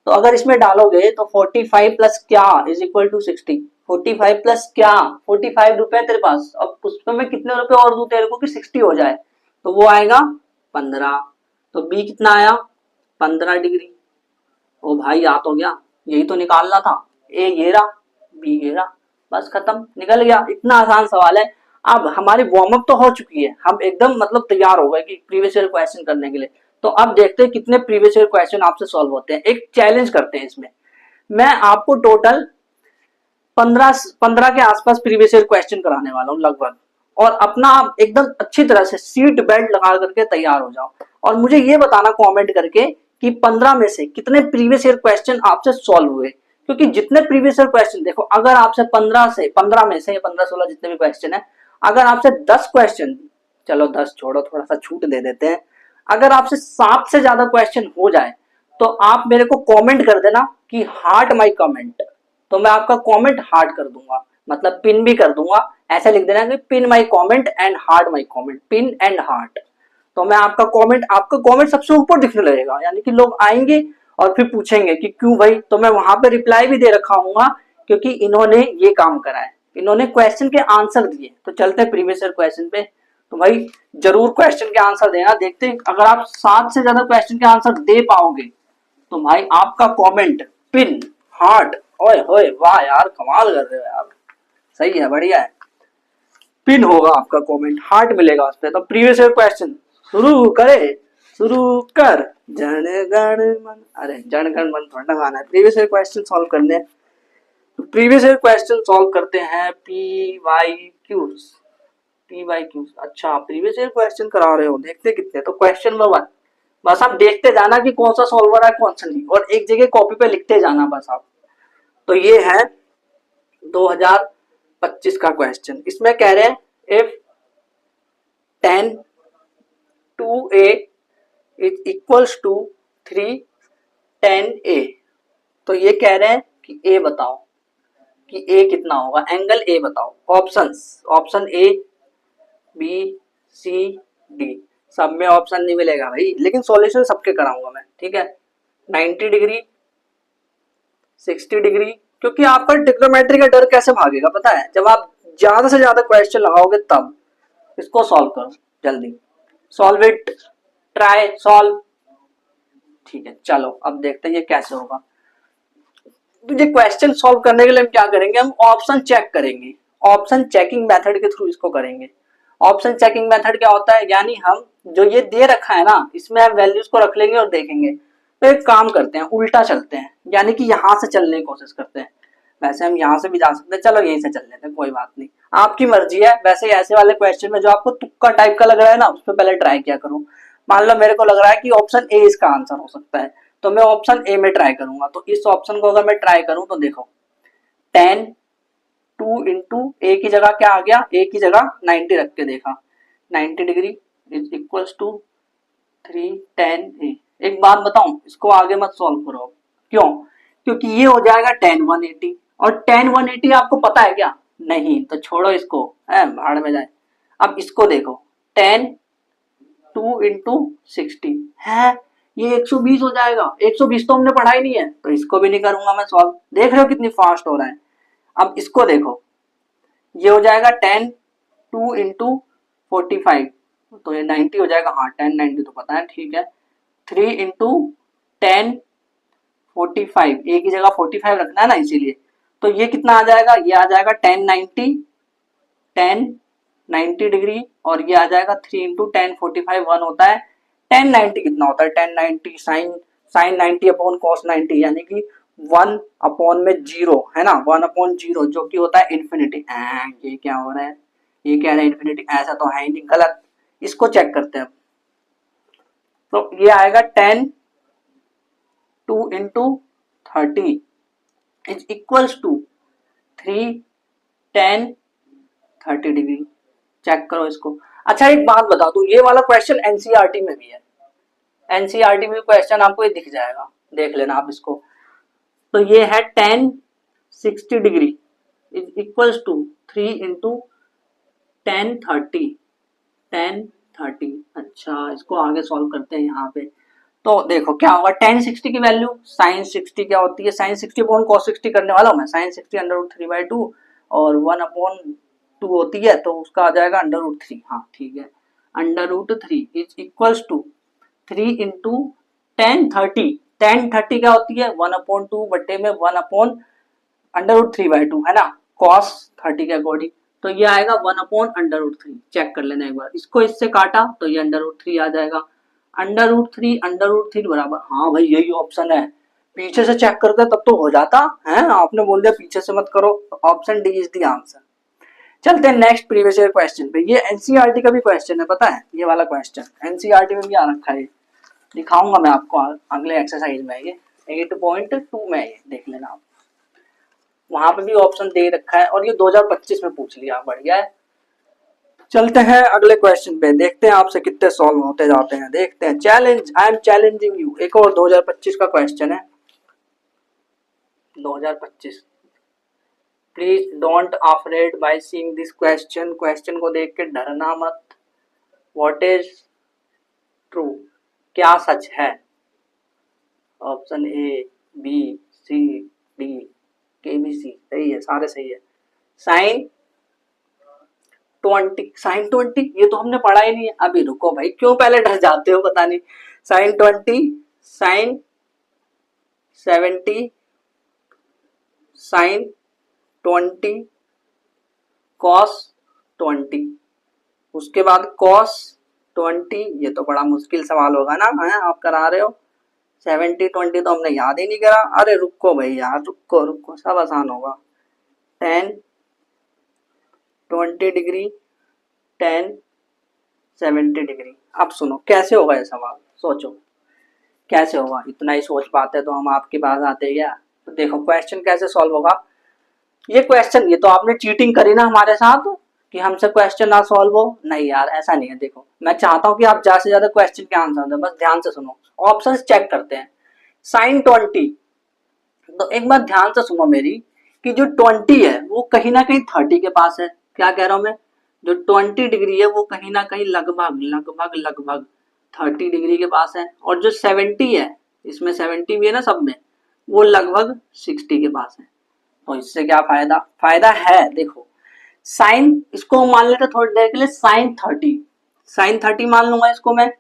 S1: तो अगर इसमें डालोगे तो 45 प्लस क्या इज इक्वल टू 60। 45 प्लस क्या? 45 रुपए तेरे पास, अब उसमें मैं कितने रुपए और दूं तेरे को कि 60 हो जाए? तो वो आएगा 15। तो बी कितना आया? 15 डिग्री। ओ भाई याद हो गया, यही तो निकालना था। ए ये रहा, बी ये रहा, बस खत्म, निकल गया। इतना आसान सवाल है। अब हमारी वार्म अप तो हो चुकी है, हम एकदम मतलब तैयार हो गए कि प्रीवियस ईयर क्वेश्चन करने के लिए। तो अब देखते हैं कितने प्रीवियस ईयर क्वेश्चन आपसे सॉल्व होते हैं। एक चैलेंज करते हैं इसमें। मैं आपको टोटल 15 के आसपास प्रीवियस ईयर क्वेश्चन कराने वाला हूँ लगभग। और अपना आप एकदम अच्छी तरह से सीट बेल्ट लगा करके तैयार हो जाओ। और मुझे ये बताना कमेंट करके कि 15 में से कितने प्रीवियस ईयर क्वेश्चन आपसे सॉल्व हुए। क्योंकि जितने प्रीवियस ईयर क्वेश्चन, देखो अगर आपसे 15 में से 15-16 जितने भी क्वेश्चन है, अगर आपसे 10 क्वेश्चन, चलो 10 छोड़ो, थोड़ा सा छूट दे देते हैं, अगर आपसे 7 से ज्यादा क्वेश्चन हो जाए तो आप मेरे को कमेंट कर देना कि हार्ट माई कमेंट। तो मैं आपका कमेंट हार्ट कर दूंगा, मतलब पिन भी कर दूंगा। ऐसा लिख देना कि pin my comment and heart my comment, pin and heart. तो मैं आपका कमेंट सबसे ऊपर दिखने लगेगा। यानी कि लोग आएंगे और फिर पूछेंगे कि क्यों भाई, तो मैं वहां पे रिप्लाई भी दे रखा हूँ, क्योंकि इन्होंने ये काम करा है, इन्होंने क्वेश्चन के आंसर दिए। तो चलते हैं प्रीवियस ईयर क्वेश्चन पे। तो भाई जरूर क्वेश्चन के आंसर देना। देखते हैं अगर आप 7 से ज्यादा क्वेश्चन के आंसर दे पाओगे तो भाई आपका कमेंट पिन, हार्ट, ओए होए वाह यार कमाल कर रहे हो यार, सही है बढ़िया है। पिन होगा आपका कमेंट, हार्ट मिलेगा उस पे। तो प्रीवियस ईयर क्वेश्चन शुरू करे, शुरू कर। जन गण मन, अरे जन गण मन थोड़ा गाना है, प्रीवियस ईयर क्वेश्चन सॉल्व करने हैं। तो प्रीवियस ईयर क्वेश्चन सॉल्व करते हैं P Y Qs, P Y Qs. अच्छा प्रीवियस ईयर क्वेश्चन करा रहे हो, देखते कितने। तो क्वेश्चन नंबर 1 बस आप देखते जाना कि कौन सा सॉल्वर है कौन सा नहीं, और एक जगह कॉपी पे लिखते जाना बस आप। तो ये है 2025 का क्वेश्चन। इसमें कह रहे हैं if 10 2a is equals to 3 10a। तो ये कह रहे हैं कि a बताओ कि a कितना होगा, एंगल a बताओ। Options, option A B C D, सब में ऑप्शन नहीं मिलेगा भाई, लेकिन सॉल्यूशन सबके कराऊंगा मैं, ठीक है। 90 डिग्री, 60 डिग्री, क्योंकि आपका ट्रिग्नोमेट्री का डर कैसे भागेगा पता है, जब आप ज्यादा से ज्यादा क्वेश्चन लगाओगे तब। इसको सॉल्व करो जल्दी, सॉल्व इट, ट्राई सॉल्व। ठीक है चलो अब देखते हैं ये कैसे होगा। तो ये क्वेश्चन सॉल्व करने के लिए हम क्या करेंगे, हम ऑप्शन चेक करेंगे, ऑप्शन चेकिंग मेथड के थ्रू इसको करेंगे। ऑप्शन चेकिंग मेथड क्या होता है, यानी हम जो ये दे रखा है ना, इसमें हम वैल्यूज को रख लेंगे और देखेंगे। तो एक काम करते हैं, उल्टा चलते हैं, यानी कि यहां से चलने की कोशिश करते हैं। वैसे हम यहाँ से भी जा सकते हैं, चलो यहीं से चल लेते हैं, कोई बात नहीं, आपकी मर्जी है। वैसे ऐसे वाले क्वेश्चन में जो आपको तुक्का टाइप का लग रहा है ना, उस पर पहले ट्राई किया करो। मान लो मेरे को लग रहा है कि ऑप्शन ए इसका आंसर हो सकता है, तो मैं ऑप्शन ए में ट्राई करूंगा। तो इस ऑप्शन को अगर मैं ट्राई करूं तो देखो 10 2 इंटू ए की जगह क्या आ गया, ए की जगह 90 रख के देखा, 90 डिग्री इज इक्वल्स टू 3 10 ए। एक बात बताऊं, इसको आगे मत सॉल्व करो। क्यों? क्योंकि ये हो जाएगा 10 180, और 10 180 आपको पता है क्या, नहीं, तो छोड़ो इसको, है भाड़ में जाए। अब इसको देखो 10 2 इंटू 60 है, ये 120 हो जाएगा। 120 तो हमने पढ़ा ही नहीं है, तो इसको भी नहीं करूंगा मैं सॉल्व। देख रहे हो कितनी फास्ट हो रहा है। अब इसको देखो, ये हो जाएगा 10 2 इंटू 45, तो ये 90 हो जाएगा। हाँ 10 90 तो पता है, ठीक है। 3 इंटू 10 45, ए की जगह 45 रखना है ना, इसीलिए। तो ये कितना आ जाएगा, ये आ जाएगा 10 90 डिग्री, और ये आ जाएगा 3 इंटू 10 45 1 होता है। 10 90 कितना होता है, 10 90 साइन 90 अपॉन कॉस 90, यानी कि 1 अपॉन में 0 है ना, 1 अपॉन 0 जो कि होता है इन्फिनिटी। ये क्या हो रहा है, ये कह रहा है इन्फिनिटी, ऐसा तो है ही नहीं, गलत। इसको चेक करते हैं। तो ये आएगा 10 2 into 30 is equals to 3 10 30 degree. Check करो इसको। अच्छा एक बात बता दूं, ये वाला क्वेश्चन एनसीईआरटी में भी है, एनसीईआरटी में क्वेश्चन आपको ये दिख जाएगा, देख लेना आप इसको। तो ये है 10 60 degree is equals to 3 into 10 30। अच्छा इसको आगे सॉल्व करते हैं यहाँ पे। तो देखो क्या होगा, 10 60 की वैल्यू, साइन 60 क्या होती है, साइन 60 अपॉन कॉस 60 करने वाला हूँ मैं। साइन 60 √3/2 और 1 अपॉन 2 होती है, तो उसका आ जाएगा √3। हाँ ठीक है, √3 इज इक्वल्स टू 3 इंटू 10 30। 10 30 क्या होती है, 1 अपॉन 2 बट्टे में 1 अपॉन √3/2 है ना, कॉस 30 के अकॉर्डिंग। तो ये आएगा 1 अपॉन √3। चेक कर लेना एक बार, इसको इससे काटा तो ये √3 आ जाएगा। √3 बराबर, हाँ भाई यही ऑप्शन है। पीछे से चेक करते तब तो हो जाता है, आपने बोल दिया पीछे से मत करो। Option D is the answer. चलते हैं नेक्स्ट प्रीवियस ईयर क्वेश्चन पे। ये एनसीईआरटी का भी क्वेश्चन है, पता है ये वाला क्वेश्चन एनसीईआरटी में भी आ रखा है, दिखाऊंगा मैं आपको अगले एक्सरसाइज में। ये 8.2 में, ये देख लेना आप, वहां पे भी ऑप्शन दे रखा है, और ये 2025 में पूछ लिया, बढ़िया है। चलते हैं अगले क्वेश्चन पे, देखते हैं आपसे कितने सॉल्व होते जाते हैं, देखते हैं। Challenge, I am challenging you, एक और 2025 का क्वेश्चन है। 2025, please don't afraid by seeing this question, question को देख के डरना मत। व्हाट इज ट्रू, क्या सच है। Option A B C D के बी सी, सही है, सारे सही है। साइन 20, साइन 20 ये तो हमने पढ़ा ही नहीं है। अभी रुको भाई, क्यों पहले डर जाते हो, पता नहीं। साइन 20, साइन 70 साइन 20 कॉस 20, उसके बाद कॉस 20, ये तो बड़ा मुश्किल सवाल होगा ना, है आप करा रहे हो। 70 20 तो हमने याद ही नहीं करा। अरे रुको भाई यार, रुको रुको, सब आसान होगा। 10 20 डिग्री 10 70 डिग्री। अब सुनो कैसे होगा ये सवाल, सोचो कैसे होगा। इतना ही सोच पाते तो हम आपके पास आते क्या। तो देखो क्वेश्चन कैसे सॉल्व होगा। ये क्वेश्चन, ये तो आपने चीटिंग करी ना हमारे साथ कि हमसे क्वेश्चन ना सॉल्व हो। नहीं यार ऐसा नहीं है। देखो मैं चाहता हूं कि आप ज्यादा से ज्यादा क्वेश्चन के आंसर दो, बस ध्यान से सुनो। ऑप्शन चेक करते हैं। साइन 20, तो एक बार ध्यान से सुनो मेरी, कि जो 20 है वो कहीं ना कहीं 30 के पास है। क्या कह रहा हूं मैं, जो 20 डिग्री है वो कहीं ना कहीं लगभग लगभग लगभग 30 डिग्री के पास है। और जो 70 है, इसमें 70 भी है ना सब में, वो लगभग 60 के पास है। तो इससे क्या फायदा, फायदा है। देखो साइन, इसको मान लेते थोड़ी देर के लिए साइन 30, साइन 30 मान लूंगा इसको मैं।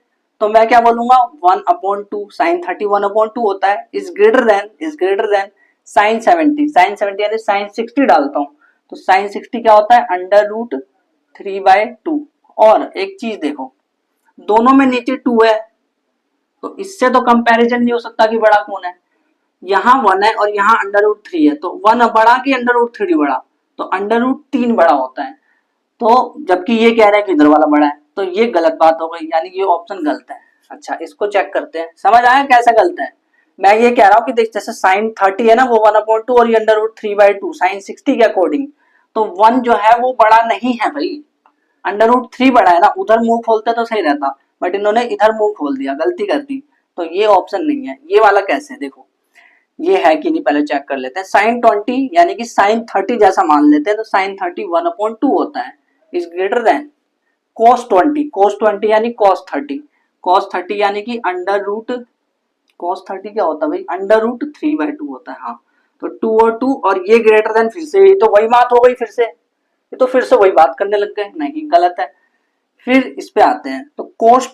S1: तो मैं क्या बोलूंगा 1/2, साइन 30 1/2 होता है। Is greater than sine 70, sine 70 यानी साइन 60 डालता हूं। तो साइन 60 क्या होता है, √3/2। और एक चीज देखो, दोनों में नीचे 2 है, तो इससे तो कंपैरिजन नहीं हो सकता कि बड़ा कौन है। यहाँ 1 है और यहाँ √3 है, तो 1 बड़ा कि √3 बड़ा, तो √3 बड़ा होता है। तो जबकि ये कह रहे हैं कि इधर वाला बड़ा है, तो ये गलत बात हो गई, यानी ये ऑप्शन गलत है। अच्छा इसको चेक करते हैं, समझ आया कैसे गलत है। मैं ये कह रहा हूँ कि देख, जैसे साइन 30 है ना वो 1/2 और ये √3/2 साइन 60 के अकॉर्डिंग, तो 1 जो है वो बड़ा नहीं है भाई, √3 बड़ा है ना। उधर मुंह खोलते तो सही रहता, बट इन्होंने इधर मुंह खोल दिया, गलती कर दी। तो ये ऑप्शन नहीं है। ये वाला कैसे, देखो ये है कि नहीं पहले चेक कर लेते हैं। साइन 20 यानी कि साइन 30 जैसा मान लेते हैं, तो साइन 30 1/2 होता है। Is greater then cos 20, cos 20 यानी cos 30, cos 30 यानी कि cos 30 क्या होता है भाई, √3/2 होता है। हाँ तो 2 और 2 और ये ग्रेटर देन, फिर से ये तो वही बात हो गई, फिर से ये तो फिर से वही बात करने लग गए, नहीं गलत है। फिर इस पे आते हैं, तो cos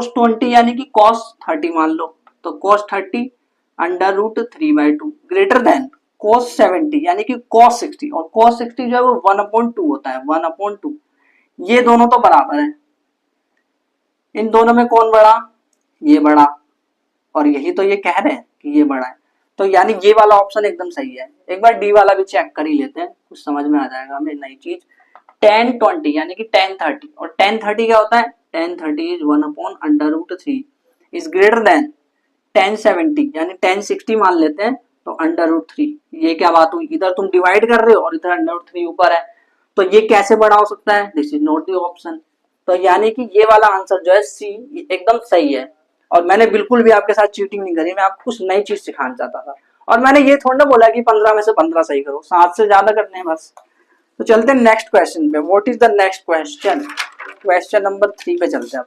S1: 20 यानी कि cos 30 मान लो, तो cos 30 √3/2 ग्रेटर देन cos 70 यानी कि cos 60, और cos 60 जो है वो 1/2 होता है, 1/2। ये दोनों तो बराबर है, इन दोनों में कौन बड़ा, ये बड़ा, और यही तो ये कह रहे हैं कि ये बड़ा है। तो यानी ये वाला ऑप्शन एकदम सही है। एक बार डी वाला भी चेक कर ही लेते हैं, कुछ समझ में आ जाएगा हमें नई चीज। tan 20 यानी कि tan 30, और tan 30 क्या होता है, tan 30 is 1/√3 is greater then tan 70 यानी tan 60 मान लेते हैं, तो √3। ये क्या बात हुई, इधर तुम डिवाइड कर रहे हो और इधर √3 ऊपर है, तो ये कैसे बड़ा हो सकता है, this is not the option. तो यानी कि ये वाला आंसर जो है सी एकदम सही है। और मैंने बिल्कुल भी आपके साथ चीटिंग नहीं करी, मैं आपको कुछ नई चीज सिखाना चाहता था। और मैंने ये थोड़ा ना बोला कि 15 में से 15 सही करो, 7 से ज्यादा करने हैं बस। तो चलते हैं नेक्स्ट क्वेश्चन पे। What is the next question, question number 3 पे चलते हैं।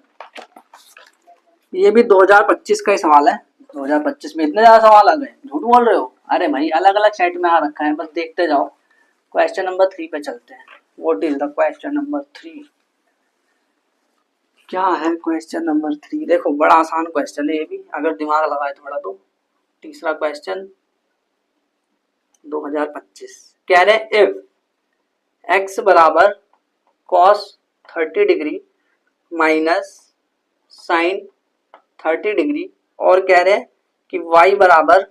S1: ये भी 2025 का ही सवाल है। 2025 में इतने ज्यादा सवाल आ गए, झूठ बोल रहे हो। अरे भाई अलग अलग सेट में आ रखा है, बस देखते जाओ। क्वेश्चन नंबर 3 पे चलते हैं। What is the question number 3, क्या है क्वेश्चन नंबर 3। देखो बड़ा आसान क्वेश्चन है ये भी, अगर दिमाग लगाए थोड़ा तो। तीसरा क्वेश्चन 2025 कह रहे इफ x बराबर cos 30 degree minus sine 30 degree, और कह रहे हैं कि y बराबर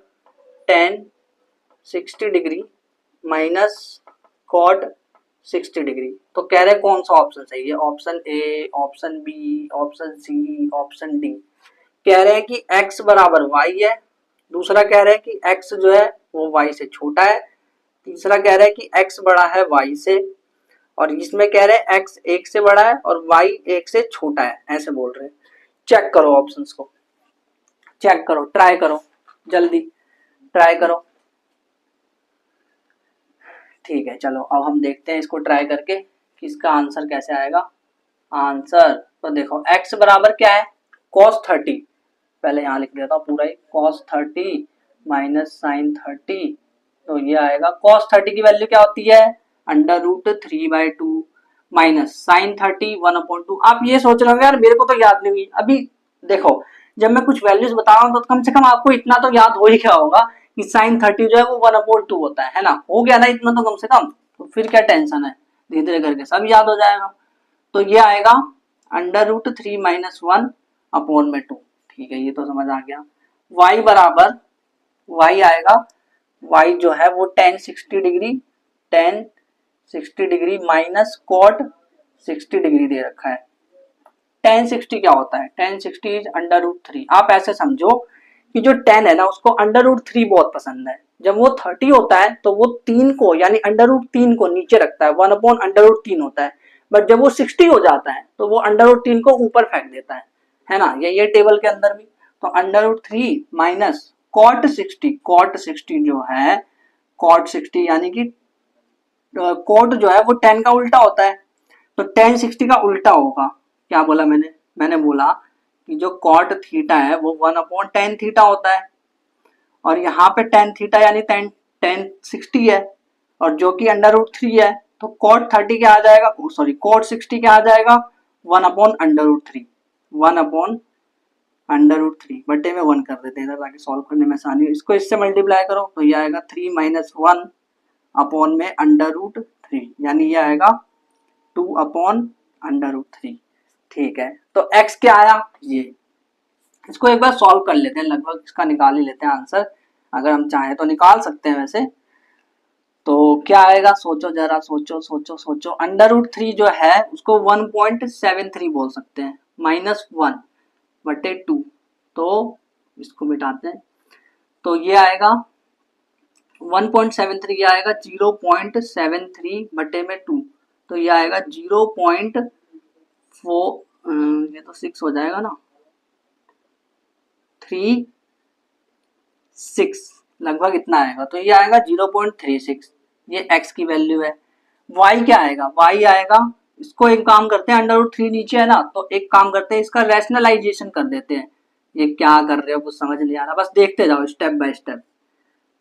S1: tan 60 degree minus cot 60 degree. तो कह रहे हैं कौन सा ऑप्शन सही है, option A, option B, option C, option D. कह रहे हैं कि x बराबर y है, दूसरा कह रहे हैं कि x जो है वो y से छोटा है, तीसरा कह रहे हैं कि x बड़ा है y से, और इसमें कह रहे हैं x 1 से बड़ा है और y 1 से छोटा है, ऐसे बोल रहे हैं। चेक करो ऑप्शंस को, चेक करो, ट्राई करो, जल्दी ट्राई करो। ठीक है चलो अब हम देखते हैं इसको ट्राई करके कि इसका आंसर कैसे आएगा। आंसर तो देखो x बराबर क्या है, cos 30, पहले यहाँ लिख देता हूँ पूरा ही, cos 30 माइनस साइन 30, तो ये आएगा cos 30 की वैल्यू क्या होती है, √3/2 माइनस साइन 30 1/2। आप ये सोच रहे हो यार मेरे को तो याद नहीं हुई। अभी देखो जब मैं कुछ वैल्यूज बता रहा हूँ तो कम से कम आपको इतना तो याद हो ही क्या होगा कि साइन 30 जो है वो 1/2 होता है ना, हो गया ना इतना तो कम से कम, तो फिर क्या टेंशन है, धीरे धीरे करके सब याद हो जाएगा। तो ये आएगा √3 - 1/2, ठीक है, ये तो समझ आ गया। y बराबर, y आएगा, y जो है वो tan 60 degree, tan 60 degree minus cot 60 degree दे रखा है। tan 60 क्या होता है, tan 60 इज √3। आप ऐसे समझो कि जो tan है ना उसको √3 बहुत पसंद है। जब वो 30 होता है तो वो 3 को यानी √3 को नीचे रखता है, 1/√3 होता है। बट जब वो 60 हो जाता है तो वो √3 को ऊपर फेंक देता है ना, ये टेबल के अंदर भी। तो √3 माइनस cot 60 जो है, cot 60 यानी कि cot जो है वो tan का उल्टा होता है, तो tan 60 का उल्टा होगा। क्या बोला मैंने बोला कि जो cot थीटा है वो 1/tan थीटा होता है, और यहाँ पे tan थीटा यानी tan 60 है, और जो कि √3 है, तो cot 30 क्या आ जाएगा, सॉरी cot 60 क्या आ जाएगा, 1/√3, 1/√3 बटे में 1 कर देते हैं ताकि सॉल्व करने में आसानी हो। इसको इससे मल्टीप्लाई करो तो ये आएगा 3 - 1 अपॉन में √3, यानी ये आएगा 2/√3, ठीक है। तो x क्या आया, ये इसको एक बार सॉल्व कर लेते हैं, लगभग इसका निकाल ही लेते हैं आंसर, अगर हम चाहें तो निकाल सकते हैं वैसे। तो क्या आएगा, सोचो जरा, सोचो। √3 जो है उसको 1.73 बोल सकते हैं, -1/2, तो इसको मिटाते हैं, तो ये आएगा 1.73, ये आएगा 0.73 बटे में 2, तो ये आएगा 0.4, ये तो 6 हो जाएगा ना, 36 लगभग इतना आएगा, तो ये आएगा 0.36, ये x की वैल्यू है। y क्या आएगा, y आएगा, इसको एक काम करते हैं, √3 नीचे है ना, तो एक काम करते हैं, इसका रैशनलाइजेशन कर देते हैं। ये क्या कर रहे हो, कुछ समझ नहीं आ रहा, बस देखते जाओ स्टेप बाय स्टेप।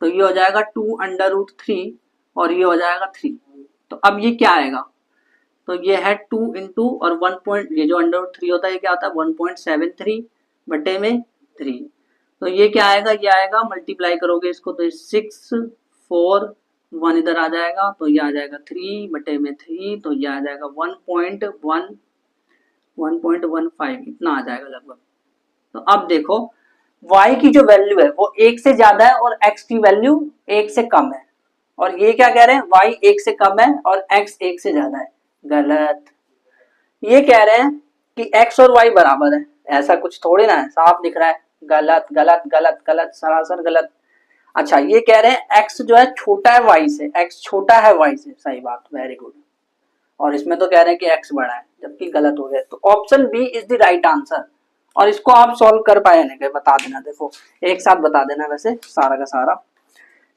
S1: तो ये हो जाएगा 2√3 और ये हो जाएगा 3, तो अब ये क्या आएगा, तो ये है 2 इंटू और 1 पॉइंट, ये जो √3 होता है ये क्या होता है 1.73 बटे में 3, तो ये क्या आएगा, ये आएगा मल्टीप्लाई करोगे इसको तो 6 4 1 इधर आ जाएगा, तो ये आ जाएगा 3 बटे में 3, तो ये आ जाएगा 1.15 इतना आ जाएगा लगभग। तो अब देखो y की जो वैल्यू है वो 1 से ज्यादा है और x की वैल्यू 1 से कम है, और ये क्या कह रहे हैं, y 1 से कम है और x 1 से ज्यादा है, गलत। ये कह रहे हैं कि x और y बराबर है, ऐसा कुछ थोड़ी ना है, साफ दिख रहा है, गलत गलत गलत गलत, सरासर गलत। अच्छा, ये कह रहे हैं x जो है छोटा है y से, x छोटा है y से, सही बात, वेरी गुड। और इसमें तो कह रहे हैं कि x बड़ा है, जबकि गलत हो गया, तो option B is the right answer. और इसको आप सॉल्व कर पाए नहीं, बता देना, देखो एक साथ बता देना, वैसे सारा का सारा।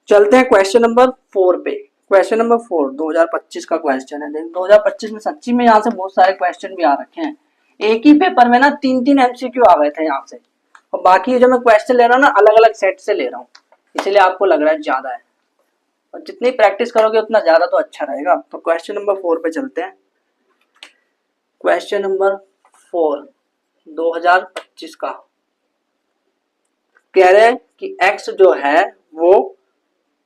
S1: चलते हैं क्वेश्चन नंबर 4 पे। क्वेश्चन नंबर 4 2025 का क्वेश्चन है। देख 2025 में सच्ची में यहाँ से बहुत सारे क्वेश्चन भी आ रखे हैं, एक ही पेपर में ना 3-3 MCQ आ गए थे यहाँ से, और बाकी जो मैं क्वेश्चन ले रहा हूँ ना अलग अलग सेट से ले रहा हूँ, इसलिए आपको लग रहा है ज्यादा है, और जितनी प्रैक्टिस करोगे उतना ज्यादा तो अच्छा रहेगा। तो क्वेश्चन नंबर 4 पे चलते हैं। क्वेश्चन नंबर 4 2025 का कह रहे हैं कि x जो है वो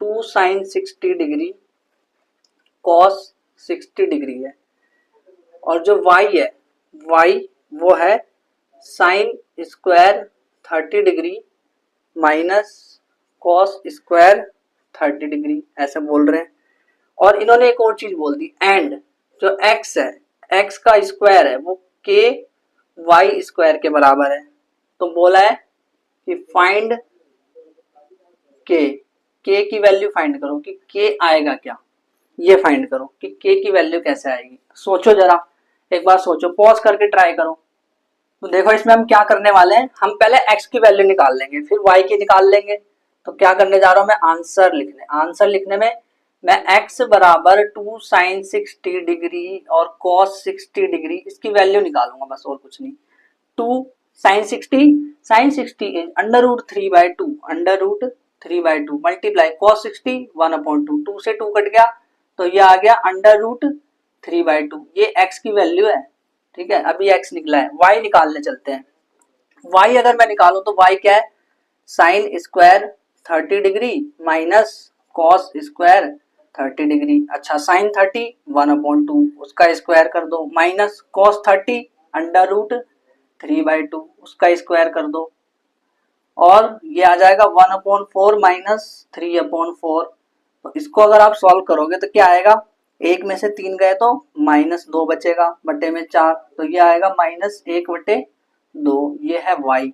S1: 2 sin 60 डिग्री cos 60 डिग्री है, और जो y है, y वो है sin square 30 degree minus cos square 30 degree, ऐसा बोल रहे हैं। और इन्होंने एक और चीज बोल दी, एंड जो x है, x का स्क्वायर है वो k y स्क्वायर के बराबर है। तो बोला है कि फाइंड k, k की वैल्यू फाइंड करो कि k आएगा क्या, ये फाइंड करो कि k की वैल्यू कैसे आएगी। सोचो जरा, एक बार सोचो, पॉज करके ट्राई करो। तो देखो इसमें हम क्या करने वाले हैं, हम पहले x की वैल्यू निकाल लेंगे, फिर y की निकाल लेंगे। तो क्या करने जा रहा हूं मैं, आंसर लिखने में मैं x बराबर 2 sin 60 डिग्री और cos 60 डिग्री इसकी वैल्यू निकालूंगा, बस और कुछ नहीं। 2 sin 60 इज √3/2 मल्टीप्लाई cos 60 1/2, 2 से 2 कट गया तो ये आ गया √3/2, ये x की वैल्यू है, ठीक है। अभी x निकला है, y निकालने चलते हैं। y अगर मैं निकालूं तो y क्या है, sin square 30 degree minus cos square 30 degree. अच्छा साइन 30 1/2 उसका स्क्वायर कर दो माइनस कॉस 30 अंडर रूट 3/2 उसका स्क्वायर कर दो और ये आ जाएगा 1/4 माइनस 3/4। तो इसको अगर आप सॉल्व करोगे तो क्या आएगा, एक में से 3 गए तो -2 बचेगा बटे में 4, तो ये आएगा -1/2। ये है y।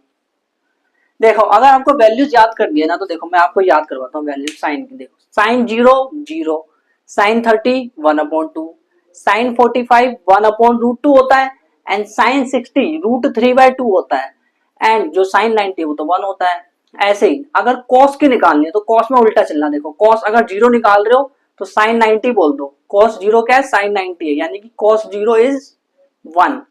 S1: देखो अगर आपको वैल्यूज याद करनी है ना तो देखो मैं आपको याद करवाता हूँ वैल्यू साइन की। देखो साइन 0 0, साइन 30 1/2, साइन 45 1/√2 होता है एंड साइन 60 √3/2 होता है एंड जो साइन 90 वो तो 1 होता है। ऐसे ही अगर कॉस की निकालनी है तो कॉस में उल्टा चलना। देखो कॉस अगर 0 निकाल रहे हो तो साइन 90 बोल दो, कॉस 0 क्या है साइन 90 है, यानी कि कॉस 0 इज 1।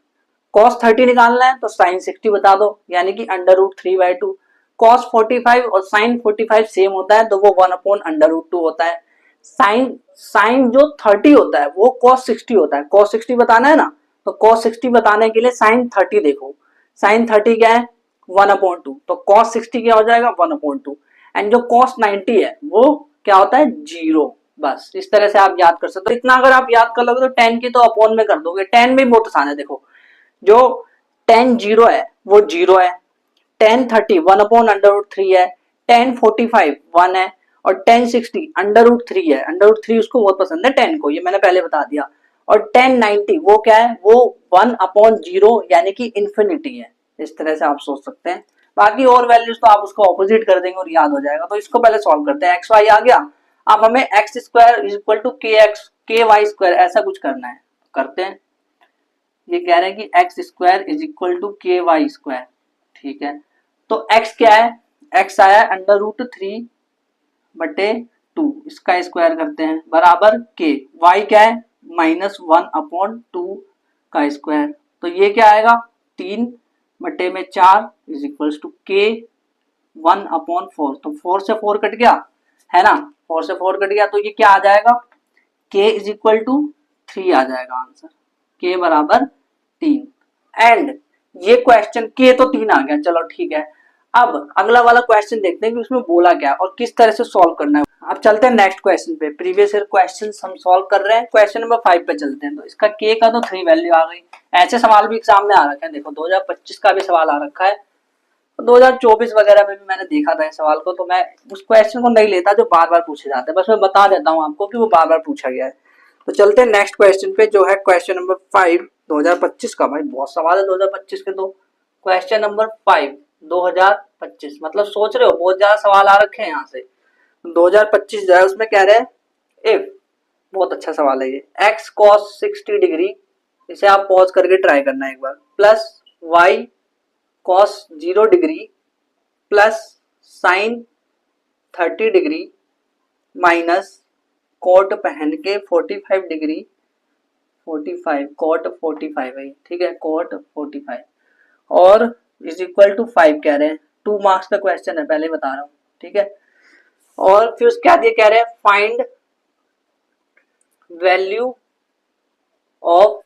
S1: कॉस 30 निकालना है तो साइन 60 बता दो यानी कि √3/2। कॉस 45 और साइन 45 सेम होता है तो वो 1/√2 होता है। साइन साइन जो 30 होता है वो कॉस 60 होता है। कॉस 60 बताना है ना तो कॉस 60 बताने के लिए साइन 30 देखो, साइन 30 क्या है 1/2, तो कॉस 60 क्या हो जाएगा 1/2 एंड जो कॉस 90 है वो क्या होता है 0। बस इस तरह से आप याद कर सकते हो। इतना अगर आप याद कर लोगे तो 10 की तो अपॉन में कर दोगे। 10 में बहुत आसान है। देखो जो 10 0 है वो 0 है, 10 30 1/√3 है, 10 45 1 है और 10 60 √3 है। √3 उसको बहुत पसंद है 10 को, ये मैंने पहले बता दिया। और 10 90 वो क्या है वो 1/0 यानी कि इंफिनिटी है। इस तरह से आप सोच सकते हैं। बाकी और वैल्यूज तो आप उसको ऑपोजिट कर देंगे और याद हो जाएगा। तो इसको पहले सॉल्व करते हैं। एक्स वाई आ गया, अब हमें X square is equal to K X K Y square ऐसा कुछ करना है, करते हैं। ये कह रहे हैं कि X square is equal to K Y square, ठीक है। तो एक्स क्या है, एक्स आया √3/2, इसका स्क्वायर करते हैं बराबर के। वाई क्या है -1/2 का स्क्वायर, तो ये क्या आएगा 3/4 इज इक्वल टू के 1/4। तो 4 से 4 कट गया है ना, 4 से 4 कट गया तो ये क्या आ जाएगा k इज इक्वल टू 3 आ जाएगा आंसर, k बराबर 3। एंड ये क्वेश्चन k तो 3 आ गया, चलो ठीक है। अब अगला वाला क्वेश्चन देखते हैं कि उसमें बोला क्या और किस तरह से सॉल्व करना है। अब चलते हैं नेक्स्ट क्वेश्चन पे। प्रीवियस ईयर क्वेश्चन हम सॉल्व कर रहे हैं, क्वेश्चन नंबर 5 पे चलते हैं। तो इसका k का तो 3 वैल्यू आ गई। ऐसे सवाल भी एग्जाम में आ रखे हैं, देखो 2025 का भी सवाल आ रखा है, 2024 वगैरह में भी मैंने देखा था इस सवाल को। तो मैं उस क्वेश्चन को नहीं लेता जो बार बार पूछे जाते हैं, बस मैं बता देता हूँ आपको कि वो बार बार पूछा गया है। तो चलते हैं नेक्स्ट क्वेश्चन पे जो है क्वेश्चन नंबर 5 2025 का। भाई बहुत सवाल है 2025 के। तो क्वेश्चन नंबर 5 2025 मतलब सोच रहे हो बहुत ज्यादा सवाल आ रखे हैं यहाँ से। 2025 जो है उसमें कह रहे हैं इफ, बहुत अच्छा सवाल है ये, x cos 60 डिग्री, इसे आप पॉज करके ट्राई करना एक बार, plus y cos 0 degree plus sine 30 degree minus cot पहन के 45 डिग्री 45 कोट 45 है, ठीक है, कोट 45 और इज इक्वल टू 5 कह रहे हैं। 2 मार्क्स का क्वेश्चन है, पहले बता रहा हूँ, ठीक है। और फिर क्या दिए, कह रहे हैं find value of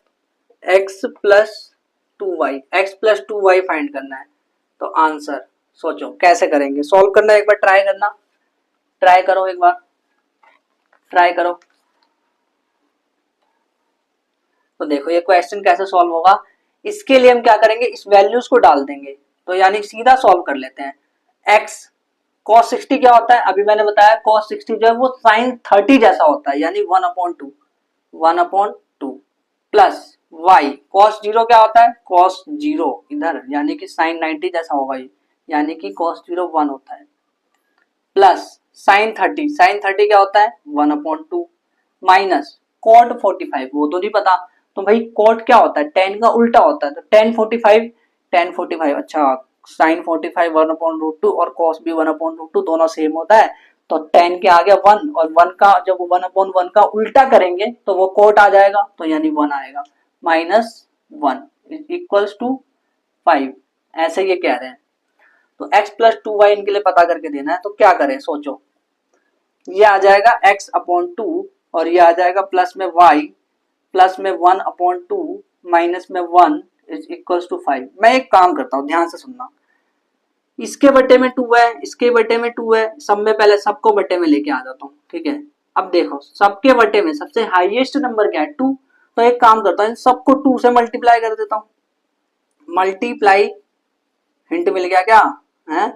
S1: x plus 2y, x plus 2y find करना है। तो आंसर सोचो कैसे करेंगे, सॉल्व करना एक बार ट्राई करना, ट्राई करो एक बार, ट्राई करो। तो देखो ये क्वेश्चन कैसे सॉल्व होगा, इसके लिए हम क्या करेंगे इस वैल्यूज को डाल देंगे, तो यानी सीधा सॉल्व कर लेते हैं। x cos 60 क्या होता है, अभी मैंने बताया cos 60 जो है वो sin 30 जैसा होता है, यानी 1/2 प्लस y cos 0 क्या होता है, cos 0 इधर यानी कि sin 90 जैसा होगा ये, यानी कि cos 0 1 होता है, प्लस sin 30 क्या होता है 1/2 माइनस cot 45 वो तो नहीं पता, तो भाई cot क्या होता है tan का उल्टा होता है, तो tan 45 अच्छा sin 45 1/√2 और cos भी 1/√2 दोनों सेम होता है, तो tan के आगे 1 और 1 का जब 1/1 का उल्टा करेंगे तो वो cot आ जाएगा, तो यानी 1 आएगा, -1 इक्वल्स टू 5, ऐसे ये कह रहे हैं। तो x प्लस 2y इनके लिए पता करके देना है, तो क्या करें सोचो, ये आ जाएगा x/2 और ये आ जाएगा प्लस में y प्लस में 1/2 माइनस में 1 इज इक्वल्स टू 5। मैं एक काम करता हूँ, ध्यान से सुनना, इसके बटे में 2 है, इसके बटे में 2 है, सब में पहले सबको बटे में लेके आ जाता हूँ, ठीक है। अब देखो सबके बटे में सबसे हाईएस्ट नंबर क्या है 2, तो एक काम करता हूँ सबको 2 से मल्टीप्लाई कर देता हूँ। मल्टीप्लाई, हिंट मिल गया क्या है,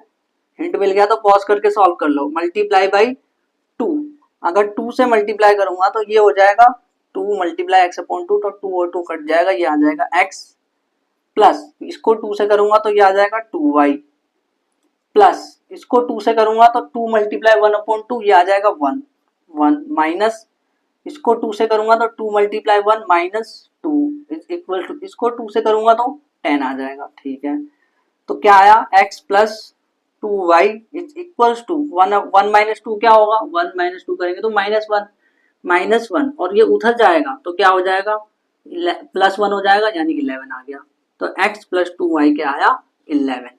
S1: हिंट मिल गया तो पॉज करके सॉल्व कर लो। मल्टीप्लाई बाई 2, अगर 2 से मल्टीप्लाई करूंगा तो ये हो जाएगा 2 मल्टीप्लाई एक्स अपॉन 2, तो 2 और 2 कट जाएगा, ये आ जाएगा x प्लस इसको 2 से करूंगा तो ये आ जाएगा 2y प्लस इसको 2 से करूंगा तो 2 मल्टीप्लाई 1 अपॉन 2, ये आ जाएगा 1 1 माइनस इसको 2 से करूंगा तो 2 मल्टीप्लाई 1 माइनस 2 इक्वल टू इसको 2 से करूंगा तो 10 आ जाएगा, ठीक है। तो क्या आया x plus 2y is equals to 1 1 minus 2 क्या होगा, 1 माइनस 2 करेंगे तो माइनस 1 और ये उधर जाएगा तो क्या हो जाएगा प्लस 1 हो जाएगा, यानी कि 11 आ गया। तो x प्लस 2y क्या आया 11।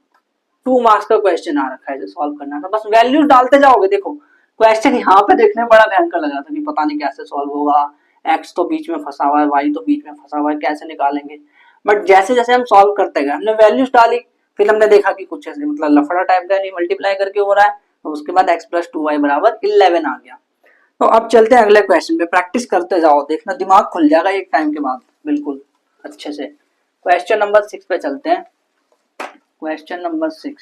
S1: 2 मार्क्स का क्वेश्चन आ रखा है, इसे सॉल्व करना था, बस वैल्यूज डालते जाओगे। देखो क्वेश्चन यहाँ पे देखने में बड़ा भयंकर लग रहा था कि पता नहीं कैसे सॉल्व होगा, x तो बीच में फंसा हुआ है, y तो बीच में फंसा हुआ है, कैसे निकालेंगे। बट जैसे जैसे हम सॉल्व करते गए हमने वैल्यूज डाली, फिर हमने देखा कि कुछ ऐसे मतलब लफड़ा टाइप का नहीं मल्टीप्लाई करके हो रहा है, तो उसके बाद x प्लस 2y बराबर 11 आ गया। तो अब चलते हैं अगले क्वेश्चन पे, प्रैक्टिस करते जाओ, देखना दिमाग खुल जाएगा एक टाइम के बाद बिल्कुल अच्छे से। क्वेश्चन नंबर 6 पे चलते हैं। क्वेश्चन नंबर 6,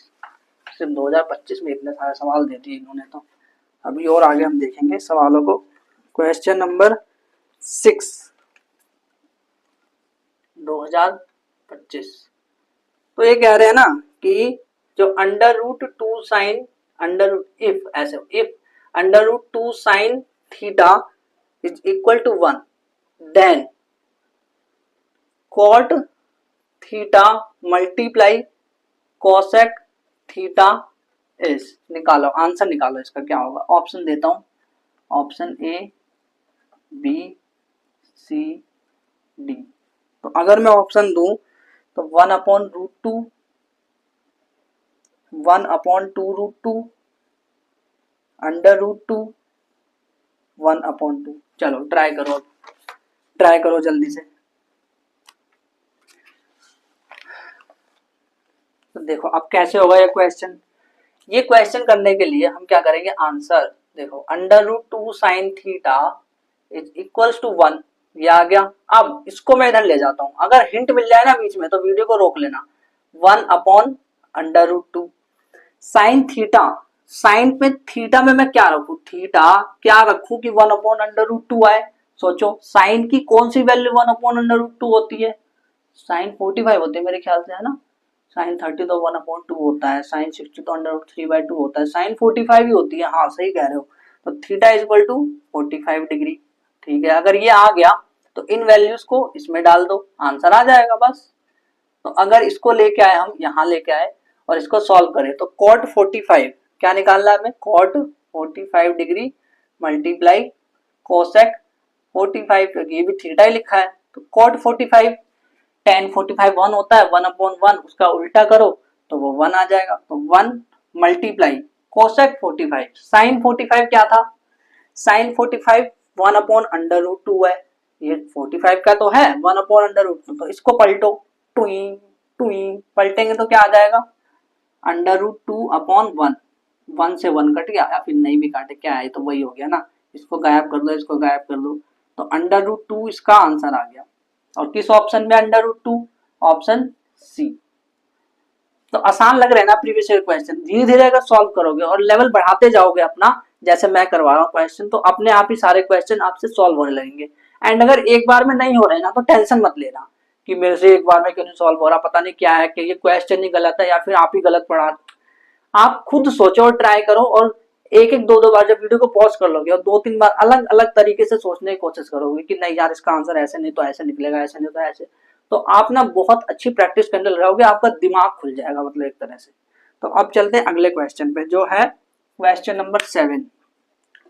S1: सिर्फ 2025 में इतने सारे सवाल दे दिए इन्होंने, तो अभी और आगे हम देखेंगे सवालों को। क्वेश्चन नंबर 6 2025, तो ये कह रहे हैं ना कि जो under root 2 sine under if ऐसे if under root 2 sine theta is equal to 1 then cot theta multiply cosec theta is, निकालो आंसर निकालो इसका क्या होगा। ऑप्शन देता हूं, option A B C D. तो अगर मैं ऑप्शन दूं तो 1 upon root 2, 1 upon 2 root 2, under root 2, 1 upon 2। चलो ट्राई करो, ट्राई करो जल्दी से। तो देखो अब कैसे होगा ये क्वेश्चन। ये क्वेश्चन करने के लिए हम क्या करेंगे, आंसर देखो under root 2 sine theta is equals to 1, ये आ गया। अब इसको मैं इधर ले जाता हूं, अगर हिंट मिल जाए ना बीच में तो वीडियो को रोक लेना। 1 upon under root 2 sine theta, sine में थीटा में मैं क्या रखूं, थीटा क्या रखूं कि 1 अपॉन अंडर रूट 2 आए। सोचो साइन की कौन सी वैल्यू 1 अपॉन अंडर रूट 2 होती है, साइन 45 होती है मेरे ख्याल से, है ना। साइन 30 तो 1 अपॉन 2 होता है, साइन 60 तो अंडर रूट 3/2 होता है, साइन 45 ही होती है, हाँ सही कह रहे हो। तो theta is equal to 45 degree, ठीक है। अगर ये आ गया तो इन वैल्यूज को इसमें डाल दो, आंसर आ जाएगा बस। तो अगर इसको लेके आए हम यहाँ लेके आए और इसको सॉल्व करें तो कॉट 45 क्या निकालना है हमें, कॉट 45 डिग्री मल्टीप्लाई कोसेक 45, ये भी थीटा ही लिखा है तो कॉट 45, tan 45 1 होता है, 1 अपॉन 1 उसका उल्टा करो तो वो 1 आ जाएगा। तो 1 मल्टीप्लाई कोसेक 45, साइन 45 क्या था, साइन 45 1 अपॉन अंडर रूट 2 है, ये 45 का तो है 1 अपॉन अंडर रूट 2, तो इसको पलटो, टुई टुई पलटेंगे तो क्या आ जाएगा, अंडर रूट 2 अपॉन 1, 1 से 1 कट गया या फिर नहीं भी काटे क्या है तो वही हो गया ना, इसको गायब कर दो, इसको गायब कर दो, तो अंडर रूट 2 इसका आंसर आ गया। और किस ऑप्शन में अंडर रूट 2, ऑप्शन सी। तो आसान लग रहा है ना प्रीवियस ईयर क्वेश्चन, धीरे धीरे अगर सॉल्व करोगे और लेवल बढ़ाते जाओगे अपना, जैसे मैं करवा रहा हूँ क्वेश्चन, तो अपने आप ही सारे क्वेश्चन आपसे सॉल्व होने लगेंगे। एंड अगर एक बार में नहीं हो रहे ना तो टेंशन मत लेना कि मेरे से एक बार में क्यों नहीं सॉल्व हो रहा, पता नहीं क्या है कि ये क्वेश्चन ही गलत है या फिर आप ही गलत पढ़ा। आप खुद सोचो और ट्राई करो, और एक एक दो दो बार जब वीडियो को पॉज कर लोगे और 2-3 बार अलग अलग तरीके से सोचने की कोशिश करोगे कि नहीं यार इसका आंसर ऐसे नहीं तो ऐसे निकलेगा, ऐसे नहीं तो ऐसे, तो आप ना बहुत अच्छी प्रैक्टिस करने रहोगे, आपका दिमाग खुल जाएगा मतलब एक तरह से। तो अब चलते हैं अगले क्वेश्चन पे जो है क्वेश्चन नंबर 7।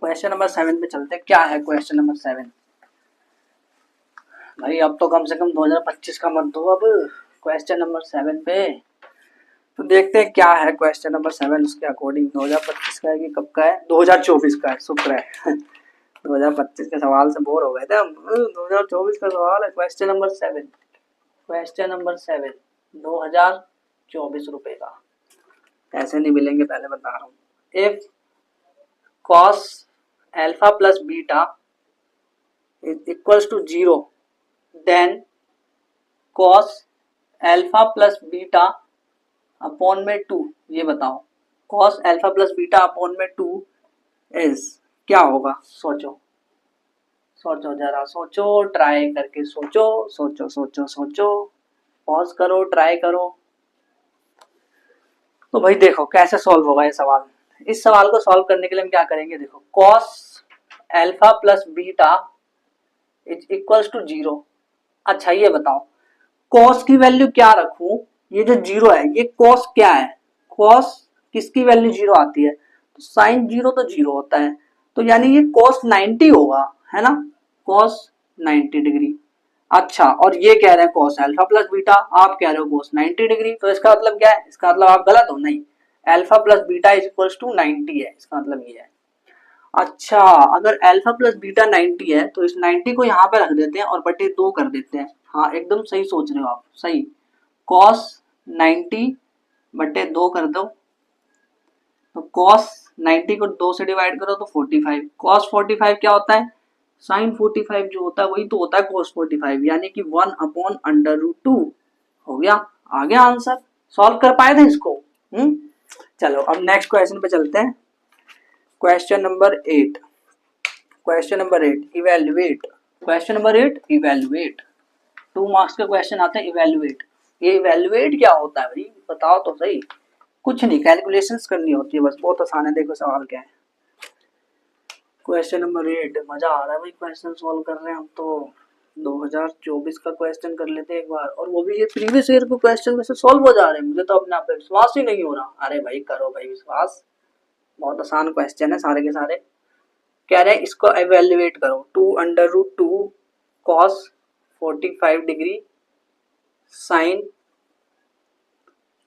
S1: क्वेश्चन नंबर 7 पे चलते हैं, क्या है क्वेश्चन नंबर 7। भाई अब तो कम से कम 2025 का मत दो, अब क्वेश्चन नंबर 7 पे तो देखते हैं क्या है क्वेश्चन नंबर 7 उसके अकॉर्डिंग। 2025 का है कि कब का है, 2024 का है, शुक्र है 2025 के सवाल से बोर हो गए थे हम, 2024 का सवाल है क्वेश्चन नंबर 7। क्वेश्चन नंबर 7 2024 रुपए का। ऐसे नहीं मिलेंगे, पहले बता रहा हूँ। If cos alpha plus beta is equals to 0, then cos alpha plus beta upon में 2, ये बताओ cos alpha plus beta upon में 2 इज क्या होगा? सोचो सोचो, जरा सोचो, ट्राई करके सोचो, सोचो सोचो सोचो, पॉज करो, ट्राई करो। तो भाई देखो कैसे सॉल्व होगा ये सवाल। इस सवाल को सॉल्व करने के लिए हम क्या करेंगे, देखो cos alpha plus beta is equals to 0। अच्छा ये बताओ cos की वैल्यू क्या रखूं? ये जो 0 है ये cos क्या है? cos किसकी वैल्यू 0 आती है? तो साइन 0 तो 0 होता है, तो यानी ये cos 90 होगा, है ना, cos 90 डिग्री। अच्छा, और ये कह रहे हैं cos अल्फा प्लस बीटा, आप कह रहे हो cos 90 डिग्री, तो इसका मतलब क्या है? इसका मतलब आप गलत हो, नहीं, alpha plus beta is equals to 90 है, इसका मतलब ये है। अच्छा, अगर अल्फा प्लस बीटा 90 है तो इस 90 को यहाँ पे रख देते हैं और बटे 2 कर देते हैं। हाँ एकदम सही सोच रहे हो आप, सही। cos 90 बटे 2 कर दो, तो cos 90 को 2 से डिवाइड करो तो 45। cos 45 क्या होता है? sin 45 जो होता है वही तो होता है cos 45, यानी कि 1 अपॉन अंडर रूट 2 हो गया। आ गया आंसर, सॉल्व कर पाए थे इसको। चलो अब नेक्स्ट क्वेश्चन पे चलते हैं। Question number 8, question number 8 evaluate. Question number 8 evaluate, 2 marks के क्वेश्चन आते हैं इवेल्युएट। ये इवेल्युएट क्या होता है भाई, बताओ तो सही। कुछ नहीं, कैलकुलेशंस करनी होती है बस, बहुत आसान है। देखो सवाल क्या है, क्वेश्चन नंबर 8। मजा आ रहा है भाई क्वेश्चन सॉल्व कर रहे हैं हम तो। 2024 का क्वेश्चन कर लेते हैं एक बार, और वो भी ये प्रीवियस ईयर के क्वेश्चन में से सॉल्व हो जा रहे हैं। मुझे तो अपने आप पे विश्वास ही नहीं हो रहा। अरे भाई करो भाई विश्वास, बहुत आसान क्वेश्चन है सारे के सारे। कह रहे हैं इसको इवेल्युएट करो, 2 under root 2 cos 45 degree sine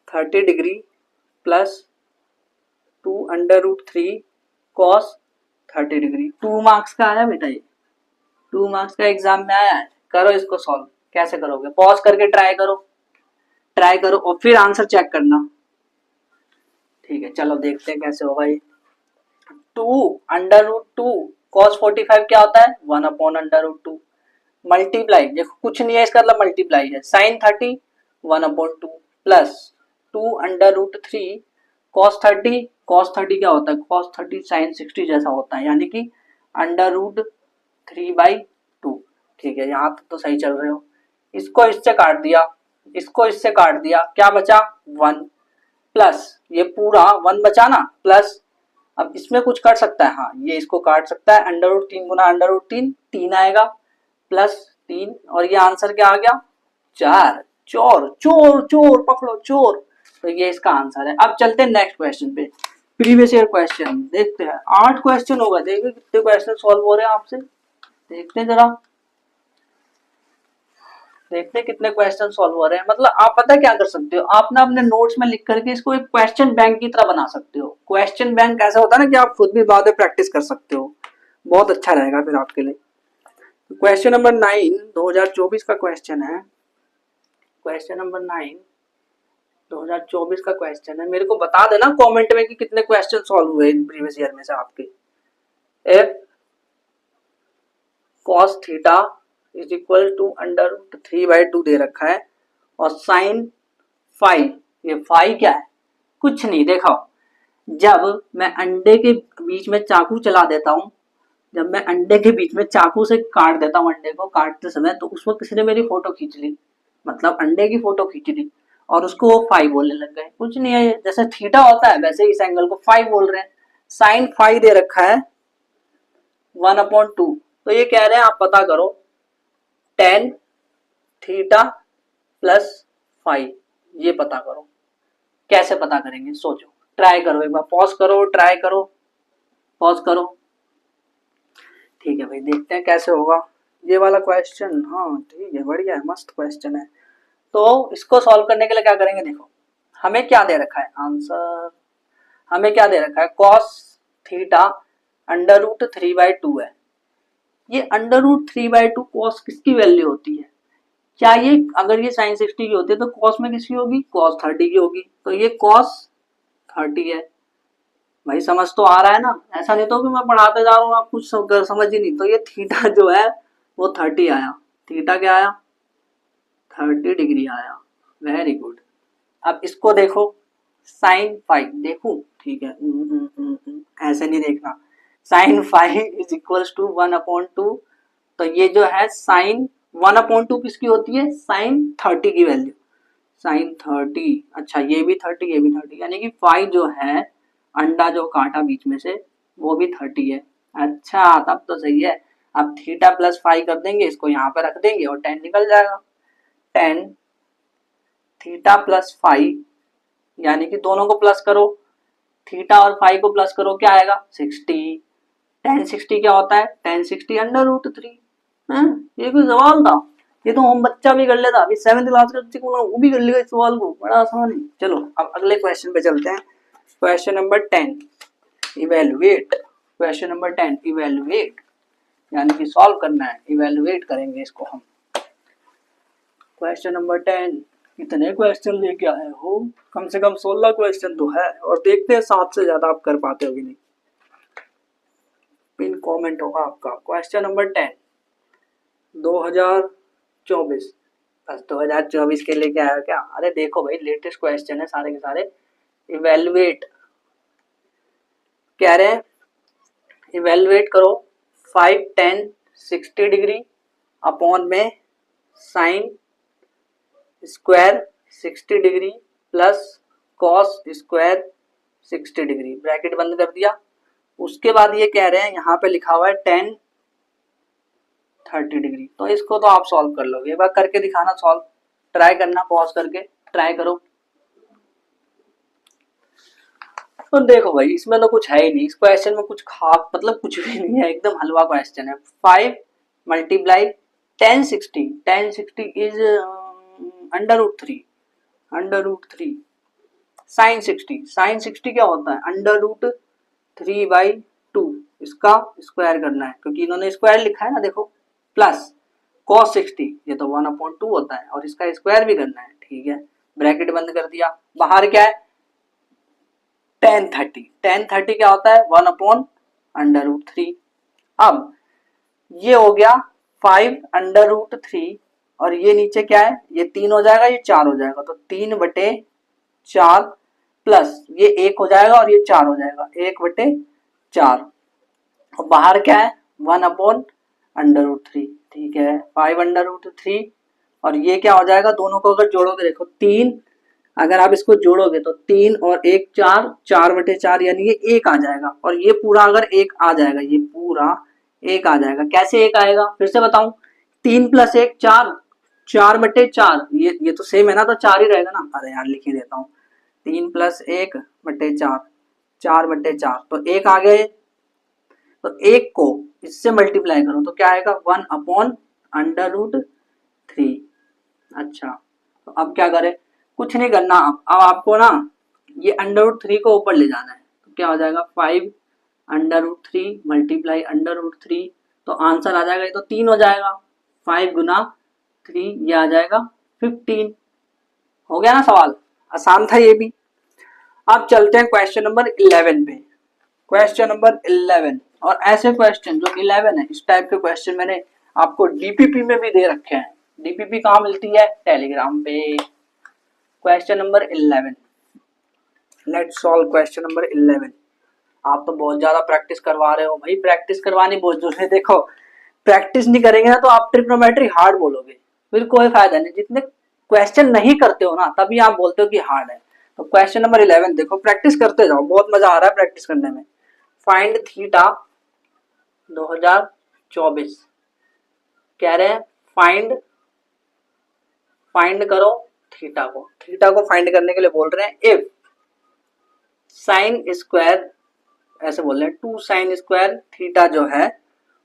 S1: 30 degree plus 2 under root 3 cos 30 degree. 2 marks का आया बेटा, ये 2 मार्क्स का एग्जाम में आया है। करो इसको सॉल्व, कैसे करोगे? पॉज करके ट्राई करो, ट्राई करो और फिर आंसर चेक करना। ठीक है चलो देखते हैं कैसे होगा ये। 2 अंडर रूट 2 कॉस 45 क्या होता है? 1 अपॉन अंडर रूट 2 मल्टीप्लाई, देखो कुछ नहीं है इसका मतलब मल्टीप्लाई है, sine 30 1 upon 2 plus 2 under root 3 cos 30। Cos 30 क्या होता है? कॉस 30 साइन 60 जैसा होता है, यानी कि अंडर रूट 3/2। ठीक है, यहाँ तक तो सही चल रहे हो। इसको इससे काट दिया, इसको इससे काट दिया, क्या बचा? 1 प्लस ये पूरा 1 बचा ना, प्लस अब इसमें कुछ कर सकता है, हाँ ये इसको काट सकता है, अंडर रूट 3 गुना अंडर रूट 3 3 आएगा प्लस 3, और ये आंसर क्या आ गया? 4। चोर चोर चोर पकड़ो चोर, तो ये इसका आंसर है। अब चलते हैं नेक्स्ट क्वेश्चन पे, प्रीवियस ईयर क्वेश्चन देखते हैं। 8 क्वेश्चन होगा, देखिए कितने क्वेश्चन सॉल्व हो रहे हैं आपसे, देखते हैं जरा, देखते हैं कितने क्वेश्चन सॉल्व हो रहे हैं। मतलब आप पता क्या कर सकते हो, आप ना अपने नोट्स में लिख करके इसको एक क्वेश्चन बैंक की तरह बना सकते हो। क्वेश्चन बैंक ऐसा होता है ना कि आप खुद भी बाद में प्रैक्टिस कर सकते हो, बहुत अच्छा रहेगा फिर आपके लिए। क्वेश्चन नंबर 9 2024 का क्वेश्चन है। क्वेश्चन नंबर 9 2024 का क्वेश्चन है। मेरे को बता देना कमेंट में कि कितने क्वेश्चन सॉल्व हुए इन प्रीवियस ईयर में से आपके। If cos theta is equal to under root 3/2 दे रखा है, और साइन फाइव, ये फाइव क्या है? कुछ नहीं, देखो जब मैं अंडे के बीच में चाकू चला देता हूँ, जब मैं अंडे के बीच में चाकू से काट देता हूँ अंडे को काटते समय, तो उस वक्त किसी ने मेरी फोटो खींच ली, मतलब अंडे की फोटो खींच ली, और उसको वो फाइव बोलने लग गए। कुछ नहीं है, जैसे थीटा होता है वैसे इस एंगल को फाइव बोल रहे हैं। साइन फाइव दे रखा है 1/2, तो ये कह रहे हैं आप पता करो टेन थीटा प्लस 5, ये पता करो। कैसे पता करेंगे सोचो, ट्राई करो एक बार, पॉज करो, ट्राई करो, पॉज करो। ठीक है भाई देखते हैं कैसे होगा ये वाला क्वेश्चन। हाँ ठीक है, बढ़िया है, मस्त क्वेश्चन है। तो इसको सॉल्व करने के लिए क्या करेंगे, देखो हमें क्या दे रखा है आंसर, हमें क्या दे रखा है? कॉस थीटा अंडर रूट 3/2 है। ये अंडर रूट 3/2 कॉस किसकी वैल्यू होती है? क्या ये, अगर ये साइन 60 की होती है तो कॉस में किसकी होगी? कॉस 30 की होगी। तो ये कॉस 30 है। भाई समझ तो आ रहा है ना, ऐसा नहीं तो कि मैं पढ़ाते जा रहा हूँ आप कुछ समझ ही नहीं। तो ये थीटा जो है वो 30 आया, थीटा क्या आया 30 डिग्री आया। Very good. अब इसको देखो साइन फाइव, देखू ठीक है ऐसे नहीं देखना। Sine five is equals to 1/2। तो ये जो है साइन 1/2 किसकी होती है, साइन 30 की वैल्यू, साइन 30। अच्छा ये भी 30 ये भी 30, यानी कि फाइव जो है अंडा जो काटा बीच में से वो भी 30 है। अच्छा तब तो सही है। अब थीटा प्लस फाइव कर देंगे, इसको यहाँ पे रख देंगे और 10 निकल जाएगा। 10 थीटा प्लस फाइव, यानी कि दोनों को प्लस करो, थीटा और फाइव को प्लस करो, क्या आएगा 60। 1060 क्या होता है, 1060 अंडर रूट 3। ये कोई सवाल था, ये तो हम बच्चा भी कर लेता, अभी 7th क्लास के बच्चे को वो भी कर लेगा इस सवाल को, बड़ा आसान है। चलो अब अगले क्वेश्चन पे चलते हैं। Question number 10 evaluate. Question number 10 evaluate, यानी कि सॉल्व करना है, इवेलुएट करेंगे इसको हम। क्वेश्चन नंबर 10, कितने क्वेश्चन लेके आए हो, कम से कम 16 क्वेश्चन तो है, और देखते हैं 7 से ज्यादा आप कर पाते हो कि नहीं। पिन कमेंट होगा आपका। क्वेश्चन नंबर 10 2024, बस 2024 के लेके आया क्या, अरे देखो भाई लेटेस्ट क्वेश्चन है सारे के सारे। इवेलुएट कह रहे हैं, इवेलुएट करो 5 10 60 डिग्री अपॉन में sign square 60 degree plus cos square 60 degree, bracket बंद कर दिया। उसके बाद ये कह रहे हैं यहाँ पे लिखा हुआ है 10 30 डिग्री। तो इसको तो आप सॉल्व कर लोगे, एक बार करके दिखाना, सॉल्व ट्राई करना, पॉज करके ट्राई करो। तो देखो भाई इसमें तो कुछ है ही नहीं, इस क्वेश्चन में कुछ खास मतलब कुछ भी नहीं है, एकदम हलवा क्वेश्चन है। 5 multiply 1060, 1060 is under root three sine 60, sine 60 क्या होता है अंडर रूट 3/2, इसका स्क्वायर करना है क्योंकि इन्होंने स्क्वायर लिखा है ना, देखो प्लस cos 60, ये तो 1/2 होता है और इसका स्क्वायर भी करना है, ठीक है। ब्रैकेट बंद कर दिया, बाहर क्या है tan 30, tan 30 क्या होता है 1/√3। अब ये हो गया 5/√3 और ये नीचे क्या है, ये 3 हो जाएगा, ये 4 हो जाएगा, तो 3/4 प्लस ये 1 हो जाएगा और ये 4 हो जाएगा, 1/4 और बाहर क्या है 1/√3, ठीक है। 5/√3 और ये क्या हो जाएगा, दोनों को अगर जोड़ोगे देखो 3, अगर आप इसको जोड़ोगे तो 3 और 1 4, 4/4 यानी ये 1 आ जाएगा, और ये पूरा अगर 1 आ जाएगा, ये पूरा 1 आ जाएगा। कैसे 1 आएगा फिर से बताऊं, 3 + 1 4, 4/4, ये तो सेम है ना, तो 4 ही रहेगा ना। अरे यार लिख ही देता हूँ, 3 + 1/4, 4/4, तो 1 आ गए। तो 1 को इससे मल्टीप्लाई करो तो क्या आएगा 1/√3। अच्छा तो अब क्या करें, कुछ नहीं करना, अब आपको ना ये अंडर√3 को ऊपर ले जाना है, तो क्या हो जाएगा 5/√3 मल्टीप्लाई अंडर√3, तो आंसर आ जाएगा, ये तो 3 हो जाएगा, 5 गुना 3 ये आ जाएगा 15। हो गया ना सवाल, आसान था ये भी। अब चलते हैं क्वेश्चन नंबर 11 पे। क्वेश्चन नंबर 11, और ऐसे क्वेश्चन जो 11 है इस टाइप के क्वेश्चन मैंने आपको डीपीपी में भी दे रखे हैं। डीपीपी कहाँ मिलती है, टेलीग्राम पे। Question number 11, let's solve question number 11। आप तो बहुत ज्यादा प्रैक्टिस करवा रहे हो भाई, प्रैक्टिस करवानी बहुत जरूरी है। देखो प्रैक्टिस नहीं करेंगे ना तो आप ट्रिग्नोमेट्री हार्ड बोलोगे, फिर कोई फायदा नहीं। जितने क्वेश्चन नहीं करते हो ना तभी आप बोलते हो कि हार्ड है। तो क्वेश्चन नंबर 11 देखो, प्रैक्टिस करते जाओ, बहुत मजा आ रहा है प्रैक्टिस करने में। फाइंड थीटा 2024 कह रहे हैं, फाइंड करो थीटा को। थीटा को फाइंड करने के लिए बोल रहे हैं इफ साइन स्क्वायर, ऐसे बोल रहे हैं 2 साइन स्क्वायर थीटा जो है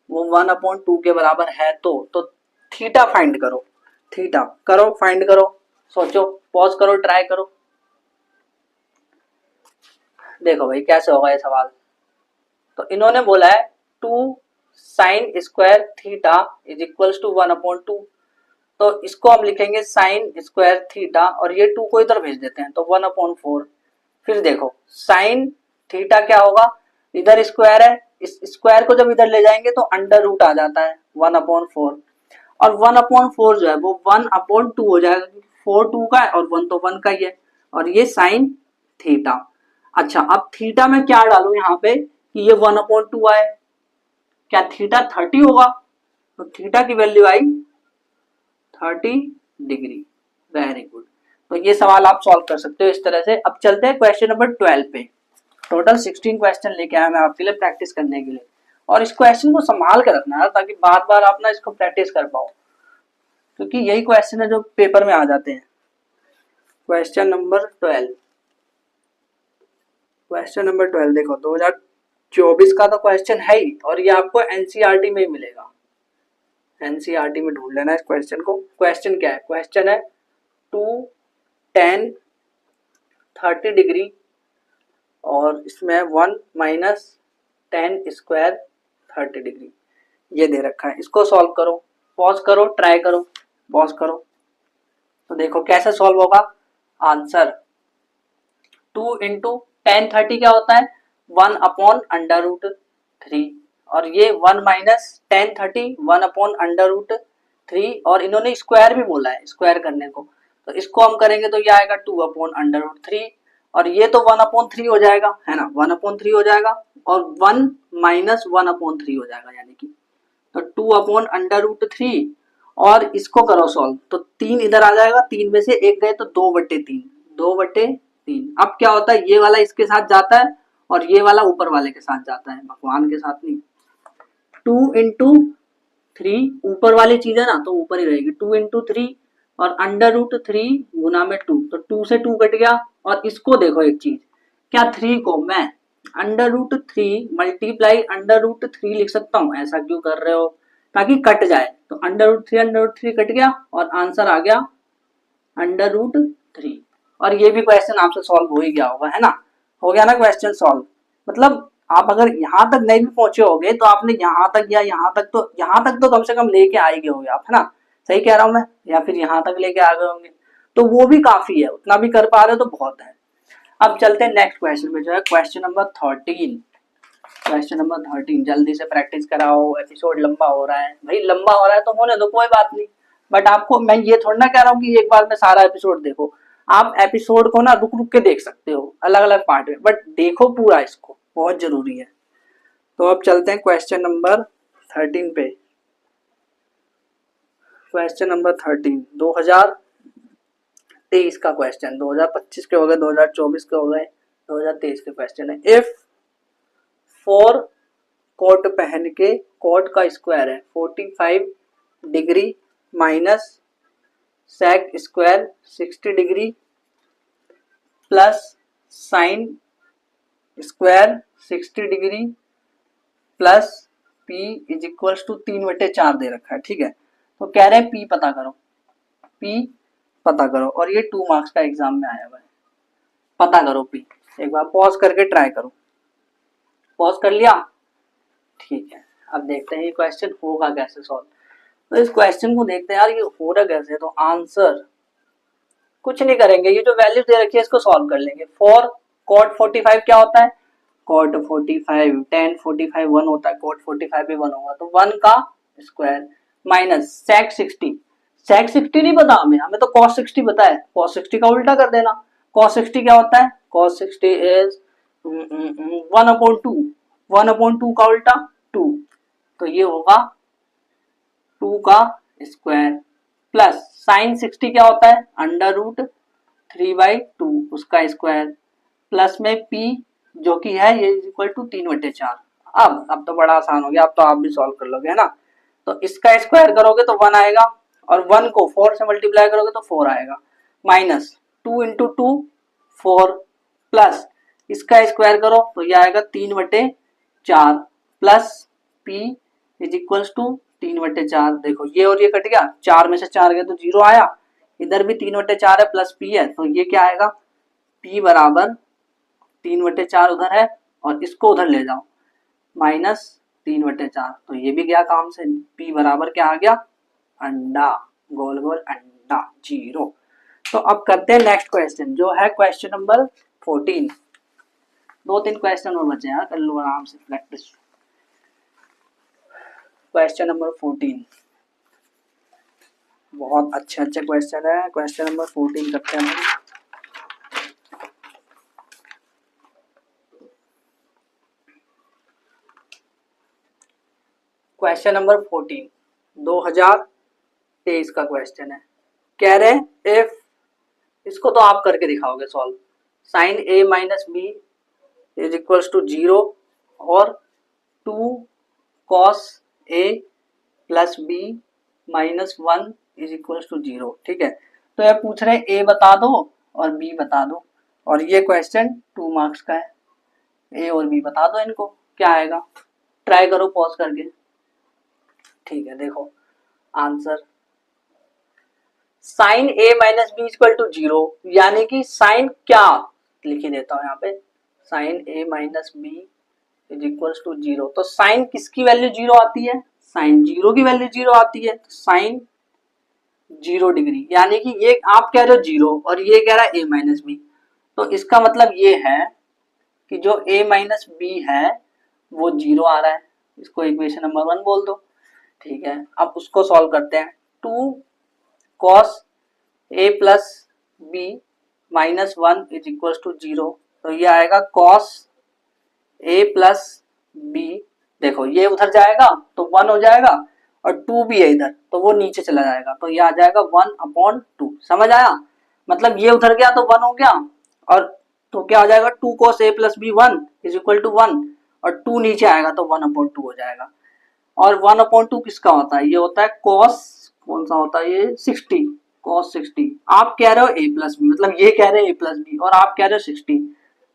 S1: वो 1/2 के बराबर है, तो थीटा फाइंड करो। थीटा करो, फाइंड करो, सोचो, पॉज करो, ट्राई करो। देखो भाई कैसे होगा ये सवाल। तो इन्होंने बोला है 2 sine square theta is equals to 1/2, तो इसको हम लिखेंगे साइन स्क्वायर थीटा और ये 2 को इधर भेज देते हैं तो 1/4। फिर देखो साइन थीटा क्या होगा, इधर स्क्वायर है, इस स्क्वायर को जब इधर ले जाएंगे तो अंडर रूट आ जाता है 1/4, और 1/4 जो है वो 1/2 हो जाएगा, 4 2 का है और 1 तो 1 का ही है, और ये साइन थीटा। अच्छा अब थीटा में क्या डालू यहाँ पे कि ये 1/2 आए, क्या थीटा 30 होगा, तो थीटा की वैल्यू आई 30 डिग्री। वेरी गुड, तो ये सवाल आप सॉल्व कर सकते हो इस तरह से। अब चलते हैं क्वेश्चन नंबर 12 पे। टोटल 16 क्वेश्चन लेके आया मैं आपके लिए प्रैक्टिस करने के लिए, और इस क्वेश्चन को संभाल कर रखना है ताकि बार बार आप ना इसको प्रैक्टिस कर पाओ, क्योंकि यही क्वेश्चन है जो पेपर में आ जाते हैं। क्वेश्चन नंबर 12, क्वेश्चन नंबर 12 देखो 2024 का तो क्वेश्चन है ही, और ये आपको एनसीईआरटी में ही मिलेगा, एनसीईआरटी में ढूंढ लेना इस क्वेश्चन को। क्वेश्चन क्या है, क्वेश्चन है 2 tan 30 डिग्री और इसमें 1 माइनस tan स्क्वायर 30 डिग्री, ये दे रखा है। इसको सॉल्व करो, पॉज करो, ट्राई करो, पॉज करो। तो देखो कैसे सॉल्व होगा। आंसर 2 इंटू tan 30 क्या होता है 1/√3, और ये 1 माइनस tan 30 1/√3, और इन्होंने स्क्वायर भी बोला है स्क्वायर करने को, तो इसको हम करेंगे तो ये आएगा 2/√3, और ये तो 1/3 हो जाएगा है ना, 1/3 हो जाएगा, और 1 माइनस 1/3 हो जाएगा, यानी कि तो 2/√3, और इसको करो सॉल्व तो 3 इधर आ जाएगा, 3 में से एक गए तो 2/3, 2/3। अब क्या होता है, ये वाला इसके साथ जाता है और ये वाला ऊपर वाले के साथ जाता है, भगवान के साथ नहीं। 2 इंटू 3 ऊपर वाली चीज है ना तो ऊपर ही रहेगी, 2 इंटू 3 और √3 गुना में 2, तो 2 से 2 कट गया। और इसको देखो एक चीज, क्या 3 को मैं √3 मल्टीप्लाई √3 लिख सकता हूँ, ऐसा क्यों कर रहे हो, ताकि कट जाए, तो √3 कट गया और आंसर आ गया √3। और ये भी क्वेश्चन आपसे सॉल्व हो ही गया होगा, है ना, हो गया ना क्वेश्चन सॉल्व। मतलब आप अगर यहाँ तक नहीं भी पहुंचे होगे तो आपने यहाँ तक या यहाँ तक तो कम से कम लेके आ ही गए होंगे आप, है ना, सही कह रहा हूं मैं, या फिर यहाँ तक लेके आ गए होंगे, तो वो भी काफी है, उतना भी कर पा रहे हो तो बहुत है। अब चलते हैं नेक्स्ट क्वेश्चन में, जो है क्वेश्चन नंबर 13। क्वेश्चन नंबर 13 जल्दी से प्रैक्टिस कराओ, एपिसोड लंबा हो रहा है भाई, लंबा हो रहा है तो होने दो, कोई बात नहीं, बट आपको मैं ये थोड़ा ना कह रहा हूँ कि एक बार में सारा एपिसोड देखो, आप एपिसोड को ना रुक रुक के देख सकते हो अलग अलग पार्ट में, बट देखो पूरा, इसको बहुत जरूरी है। तो अब चलते हैं क्वेश्चन नंबर 13 पे। क्वेश्चन नंबर 13 2023 का क्वेश्चन, 2025 के हो गए, 2024 के हो गए, 2023 के क्वेश्चन है। इफ 4 कोट पहन के, कोट का स्क्वायर है 45 degree minus sec square 60 degree plus sine square 60 degree plus P is equals to 3/4 दे रखा है, ठीक है। तो कह रहे हैं P पता करो, P पता करो, और ये 2 मार्क्स का एग्जाम में आया हुआ है, पता करो P। एक बार पॉज करके ट्राई करो, पॉज कर लिया, ठीक है। अब देखते हैं ये क्वेश्चन होगा कैसे सॉल्व। तो इस क्वेश्चन को देखते हैं यार ये हो रहा कैसे। तो आंसर कुछ नहीं करेंगे, ये जो वैल्यू दे रखी है इसको सॉल्व कर लेंगे। 4 cot 45 क्या होता है, cot 45 tan 45 1 होता है, cot 45 भी 1 होगा, तो 1 का स्क्वायर माइनस sec 60, sec 60 नहीं पता हमें, हमें तो cos 60 पता है, cos 60 का उल्टा कर देना। cos 60 क्या होता है, cos 60 इज 1/2, 1/2 का उल्टा 2, तो ये होगा 2 का स्क्वायर प्लस साइन 60 क्या होता है √3/2 उसका स्क्वायर प्लस में P जो कि है ये इक्वल टू 3/4। अब तो बड़ा आसान हो गया, अब तो आप भी सॉल्व कर लोगे, है ना। तो इसका स्क्वायर करोगे तो 1 आएगा, और 1 को 4 से मल्टीप्लाई करोगे तो 4 आएगा, माइनस 2 इंटू 2 4 प्लस इसका स्क्वायर करो तो ये आएगा 3/4 plus P is equals to 3/4। देखो ये और ये कट गया, 4 में से 4 गया तो 0 आया, इधर भी 3/4 है प्लस P है, तो ये क्या आएगा P बराबर 3/4 उधर है और इसको उधर ले जाओ माइनस 3/4, तो ये भी गया काम से। P बराबर क्या आ गया, अंडा, गोल गोल अंडा 0। तो अब करते हैं नेक्स्ट क्वेश्चन जो है क्वेश्चन नंबर 14। 2-3 क्वेश्चन और बचे हैं, कर लो आराम से प्रैक्टिस। क्वेश्चन नंबर 14 बहुत अच्छे अच्छे क्वेश्चन है। क्वेश्चन नंबर 14 करते हैं। क्वेश्चन नंबर 14 2023 का क्वेश्चन है। कह रहे हैं इफ, इसको तो आप करके दिखाओगे solve, sine A minus B is equals to 0 और 2 cos A plus B minus 1 is equals to 0। ठीक है, तो ये पूछ रहे हैं ए बता दो और बी बता दो, और ये क्वेश्चन 2 मार्क्स का है। ए और बी बता दो, इनको क्या आएगा, ट्राई करो पॉज करके। ठीक है, देखो answer sine A minus B equal to 0, यानी कि साइन क्या लिख ही देता हूं यहाँ पे, sine A minus B is equal to 0। तो साइन किसकी वैल्यू 0 आती है, साइन 0 की वैल्यू 0 आती है। तो साइन 0 डिग्री, यानी कि ये आप कह रहे हो 0 और ये कह रहा है ए माइनस बी, तो इसका मतलब ये है कि जो a माइनस बी है वो 0 आ रहा है। इसको इक्वेशन नंबर 1 बोल दो। ठीक है, अब उसको सॉल्व करते हैं। 2 cos a plus B minus 1 is equal to 0, तो ये आएगा कॉस a प्लस बी। देखो ये उधर जाएगा तो 1 हो जाएगा, और 2 भी है इधर तो वो नीचे चला जाएगा, तो ये आ जाएगा 1/2। समझ आया, मतलब ये उधर गया तो 1 हो गया, और तो क्या हो जाएगा 2 cos a plus B 1 is equal to 1, और 2 नीचे आएगा तो 1/2 हो जाएगा। और 1/2 किसका होता है, ये होता है cos, कौन सा होता है ये, 60, cos 60। आप कह रहे हो a प्लस बी, मतलब ये कह रहे हैं a प्लस बी और आप कह रहे हो 60,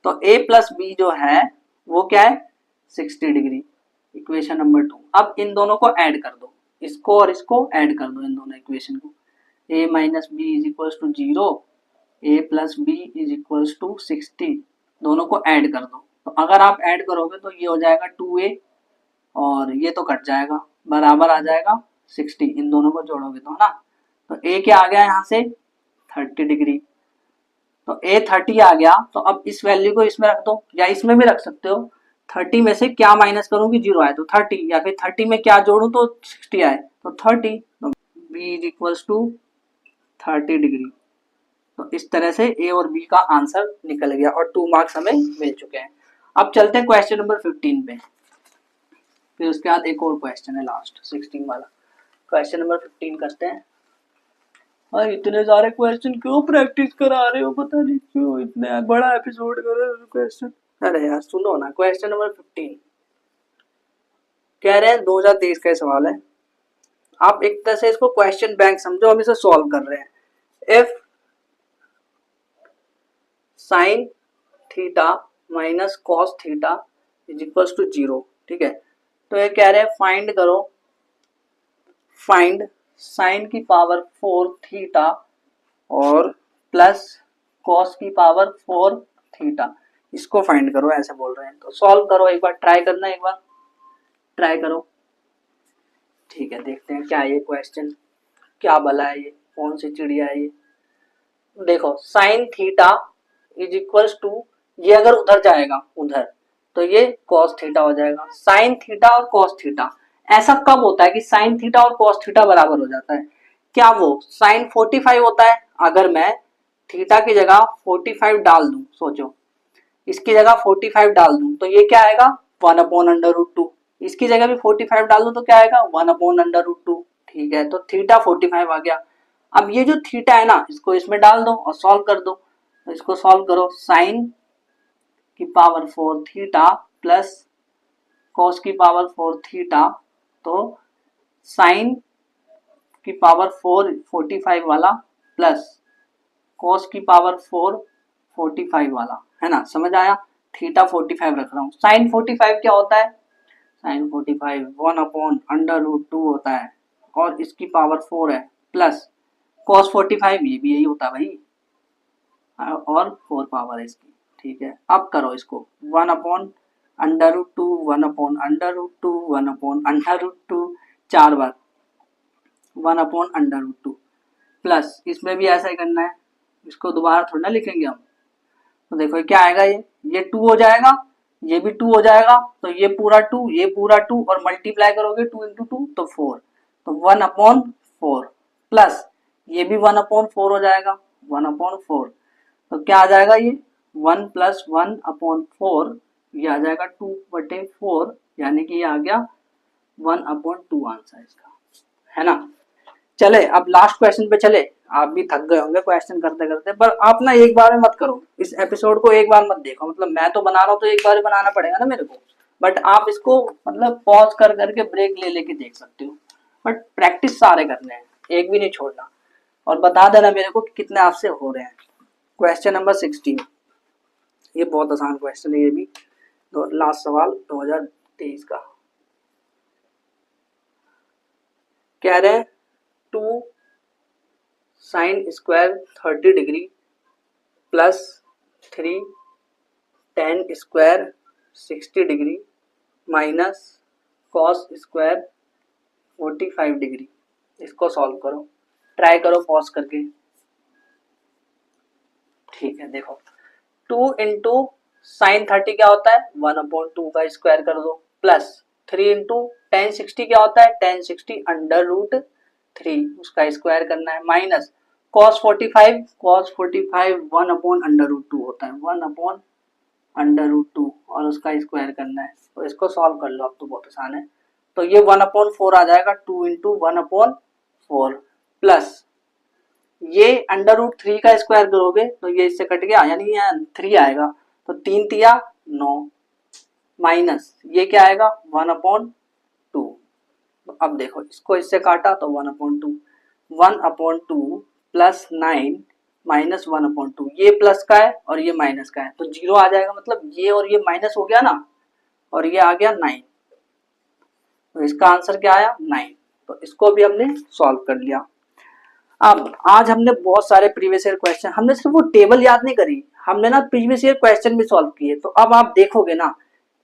S1: तो a प्लस बी जो है वो क्या है 60 डिग्री। Equation number 2। अब इन दोनों को ऐड कर दो, इसको और इसको ऐड कर दो, इन दोनों इक्वेशन को। a minus B is equal to 0, a plus B is equal to 60, दोनों को ऐड कर दो। तो अगर आप ऐड करोगे तो ये हो जाएगा 2a, और ये तो कट जाएगा, बराबर आ जाएगा 60। इन दोनों को जोड़ोगे तो, है ना। तो a क्या आ गया यहाँ से 30 डिग्री, तो a 30 आ गया। तो अब इस वैल्यू को इसमें रख दो, या इसमें भी रख सकते हो। 30 में से क्या माइनस करूं कि 0 आए तो 30, या फिर 30 में क्या जोड़ूं तो 60 आए तो 30। तो b is equals to 30 degree. तो इस तरह से ए और बी का आंसर निकल गया और 2 मार्क्स हमें मिल चुके हैं। अब चलते हैं क्वेश्चन नंबर 15 पे, फिर उसके बाद एक और क्वेश्चन है लास्ट 16 वाला। क्वेश्चन नंबर 15 करते हैं। और इतने सारे क्वेश्चन क्यों प्रैक्टिस करा रहे हो, पता नहीं क्यों इतने बड़ा एपिसोड कर रहे हो क्वेश्चन। अरे यार सुनो ना, क्वेश्चन नंबर 15 कह रहे हैं 2023 का सवाल है। आप एक तरह से इसको क्वेश्चन बैंक समझो, हम इसे सॉल्व कर रहे हैं। If sine theta minus cos theta is equal to 0। ठीक है, तो ये कह रहे हैं फाइंड करो, फाइंड साइन की पावर 4 थीटा और प्लस कॉस की पावर 4 थीटा, इसको फाइंड करो ऐसे बोल रहे हैं। तो सॉल्व करो, एक बार ट्राई करना, एक बार ट्राई करो। ठीक है, देखते हैं क्या है ये क्वेश्चन, क्या भला है ये, कौन सी चिड़िया है ये। देखो sine theta is equals to, ये अगर उधर जाएगा उधर तो ये cos थीटा हो जाएगा। साइन थीटा और cos थीटा ऐसा कब होता है कि साइन थीटा और cos थीटा बराबर हो जाता है, क्या वो साइन 45 होता है। अगर मैं थीटा की जगह 45 डाल दूं, सोचो इसकी जगह 45 डाल दूं तो ये क्या आएगा 1/√2, इसकी जगह भी 45 डाल दूं तो क्या आएगा 1/√2। ठीक है, तो थीटा 45 आ गया। अब ये जो थीटा है ना, इसको इसमें डाल दो और सॉल्व कर दो। तो इसको सॉल्व करो, साइन की पावर 4 थीटा प्लस कॉस की पावर 4 थीटा, तो साइन की पावर 4 45 वाला प्लस कॉस की पावर 4 45 वाला, है ना। समझ आया, थीटा 45 रख रहा हूँ। साइन 45 क्या होता है, साइन 45 1/√2 होता है, और इसकी पावर 4 है, प्लस कॉस 45 ये भी यही होता है भाई, और 4 पावर है इसकी। ठीक है, अब करो इसको 1/√2 1/√2 1/√2 4 बार 1/√2 प्लस इसमें भी ऐसा ही करना है, इसको दोबारा थोड़ा ना लिखेंगे हम, तो देखो क्या आएगा, ये 2 हो जाएगा, ये भी 2 हो जाएगा, तो ये पूरा 2, ये पूरा 2 और मल्टीप्लाई करोगे 2 इंटू 2 तो 4, तो 1/4 प्लस ये भी 1/4 हो जाएगा, 1/4, तो क्या आ जाएगा ये 1 प्लस 1/4, ये आ जाएगा 2/4, यानी कि ये आ गया 1/2 आंसर इसका, है ना। चले अब लास्ट क्वेश्चन पे चले। आप भी थक गए होंगे क्वेश्चन करते करते, पर आप ना एक बार में मत करो, इस एपिसोड को एक बार मत देखो, मतलब मैं तो बना रहा हूँ तो एक बार बनाना पड़ेगा ना मेरे को, बट आप इसको मतलब पॉज कर करके ब्रेक ले लेके देख सकते हो, बट प्रैक्टिस सारे करने हैं, एक भी नहीं छोड़ना, और बता देना मेरे को कि कितने आपसे हो रहे हैं। क्वेश्चन नंबर 16, ये बहुत आसान क्वेश्चन है ये भी, तो लास्ट सवाल 2023 का। कह रहे हैं 2 sine square 30 degree plus 3 ten square 60 degree minus cos square 45 degree, इसको सॉल्व करो, ट्राई करो पॉज करके। ठीक है, देखो 2 इंटू साइन 30 क्या होता है 1/2 का स्क्वायर कर दो, प्लस 3 इंटू टेन 60 क्या होता है टेन 60 अंडर रूट 3 उसका स्क्वायर करना है, माइनस cos 45 1/√2 होता है, 1/√2 और उसका स्क्वायर करना है, तो इसको सॉल्व कर लो, अब तो बहुत आसान है। तो ये 1/4 आ जाएगा, 2 इंटू 1/4 प्लस ये √3 का स्क्वायर करोगे तो ये इससे कट गया, यानी यहाँ 3 आएगा, तो 3 तिया 9 माइनस ये क्या आएगा 1/2। तो अब देखो इसको इससे काटा तो 1/2, 1/2 प्लस 9 माइनस 1/2, ये प्लस का है और ये माइनस का है, तो 0 आ जाएगा, मतलब ये और ये माइनस हो गया ना, और ये आ गया 9, तो इसका आंसर क्या आया 9, तो इसको भी हमने सॉल्व कर लिया। अब आज हमने बहुत सारे प्रीवियस ईयर क्वेश्चन, हमने सिर्फ वो टेबल याद नहीं करी, हमने ना प्रीवियस ईयर क्वेश्चन भी सॉल्व किए, तो अब आप देखोगे ना,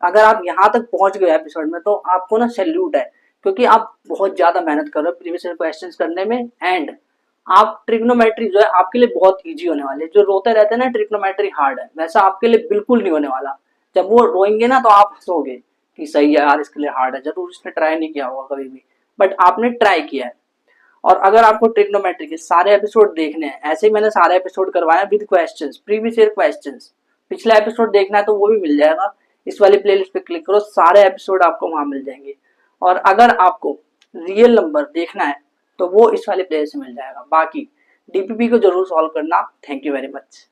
S1: अगर आप यहाँ तक पहुंच गए एपिसोड में तो आपको ना सैल्यूट है, क्योंकि आप बहुत ज्यादा मेहनत कर रहे हो प्रीवियस ईयर क्वेश्चंस करने में, एंड आप ट्रिग्नोमेट्री जो है आपके लिए बहुत इजी होने वाली है। जो रोते रहते हैं ना ट्रिग्नोमेट्री हार्ड है, वैसा आपके लिए बिल्कुल नहीं होने वाला। जब वो रोएंगे ना तो आप हंसोगे कि सही है यार, इसके लिए हार्ड है, जरूर इसने ट्राई नहीं किया होगा कभी भी, बट आपने ट्राई किया है। और अगर आपको ट्रिग्नोमेट्री के सारे एपिसोड देखने हैं, ऐसे ही मैंने सारे एपिसोड करवाए with questions, previous year questions, पिछला एपिसोड देखना है तो वो भी मिल जाएगा, इस वाली प्लेलिस्ट पे क्लिक करो, सारे एपिसोड आपको वहां मिल जाएंगे। और अगर आपको रियल नंबर देखना है तो वो इस वाले प्लेलिस्ट में मिल जाएगा। बाकी डीपीपी को जरूर सॉल्व करना। Thank you very much.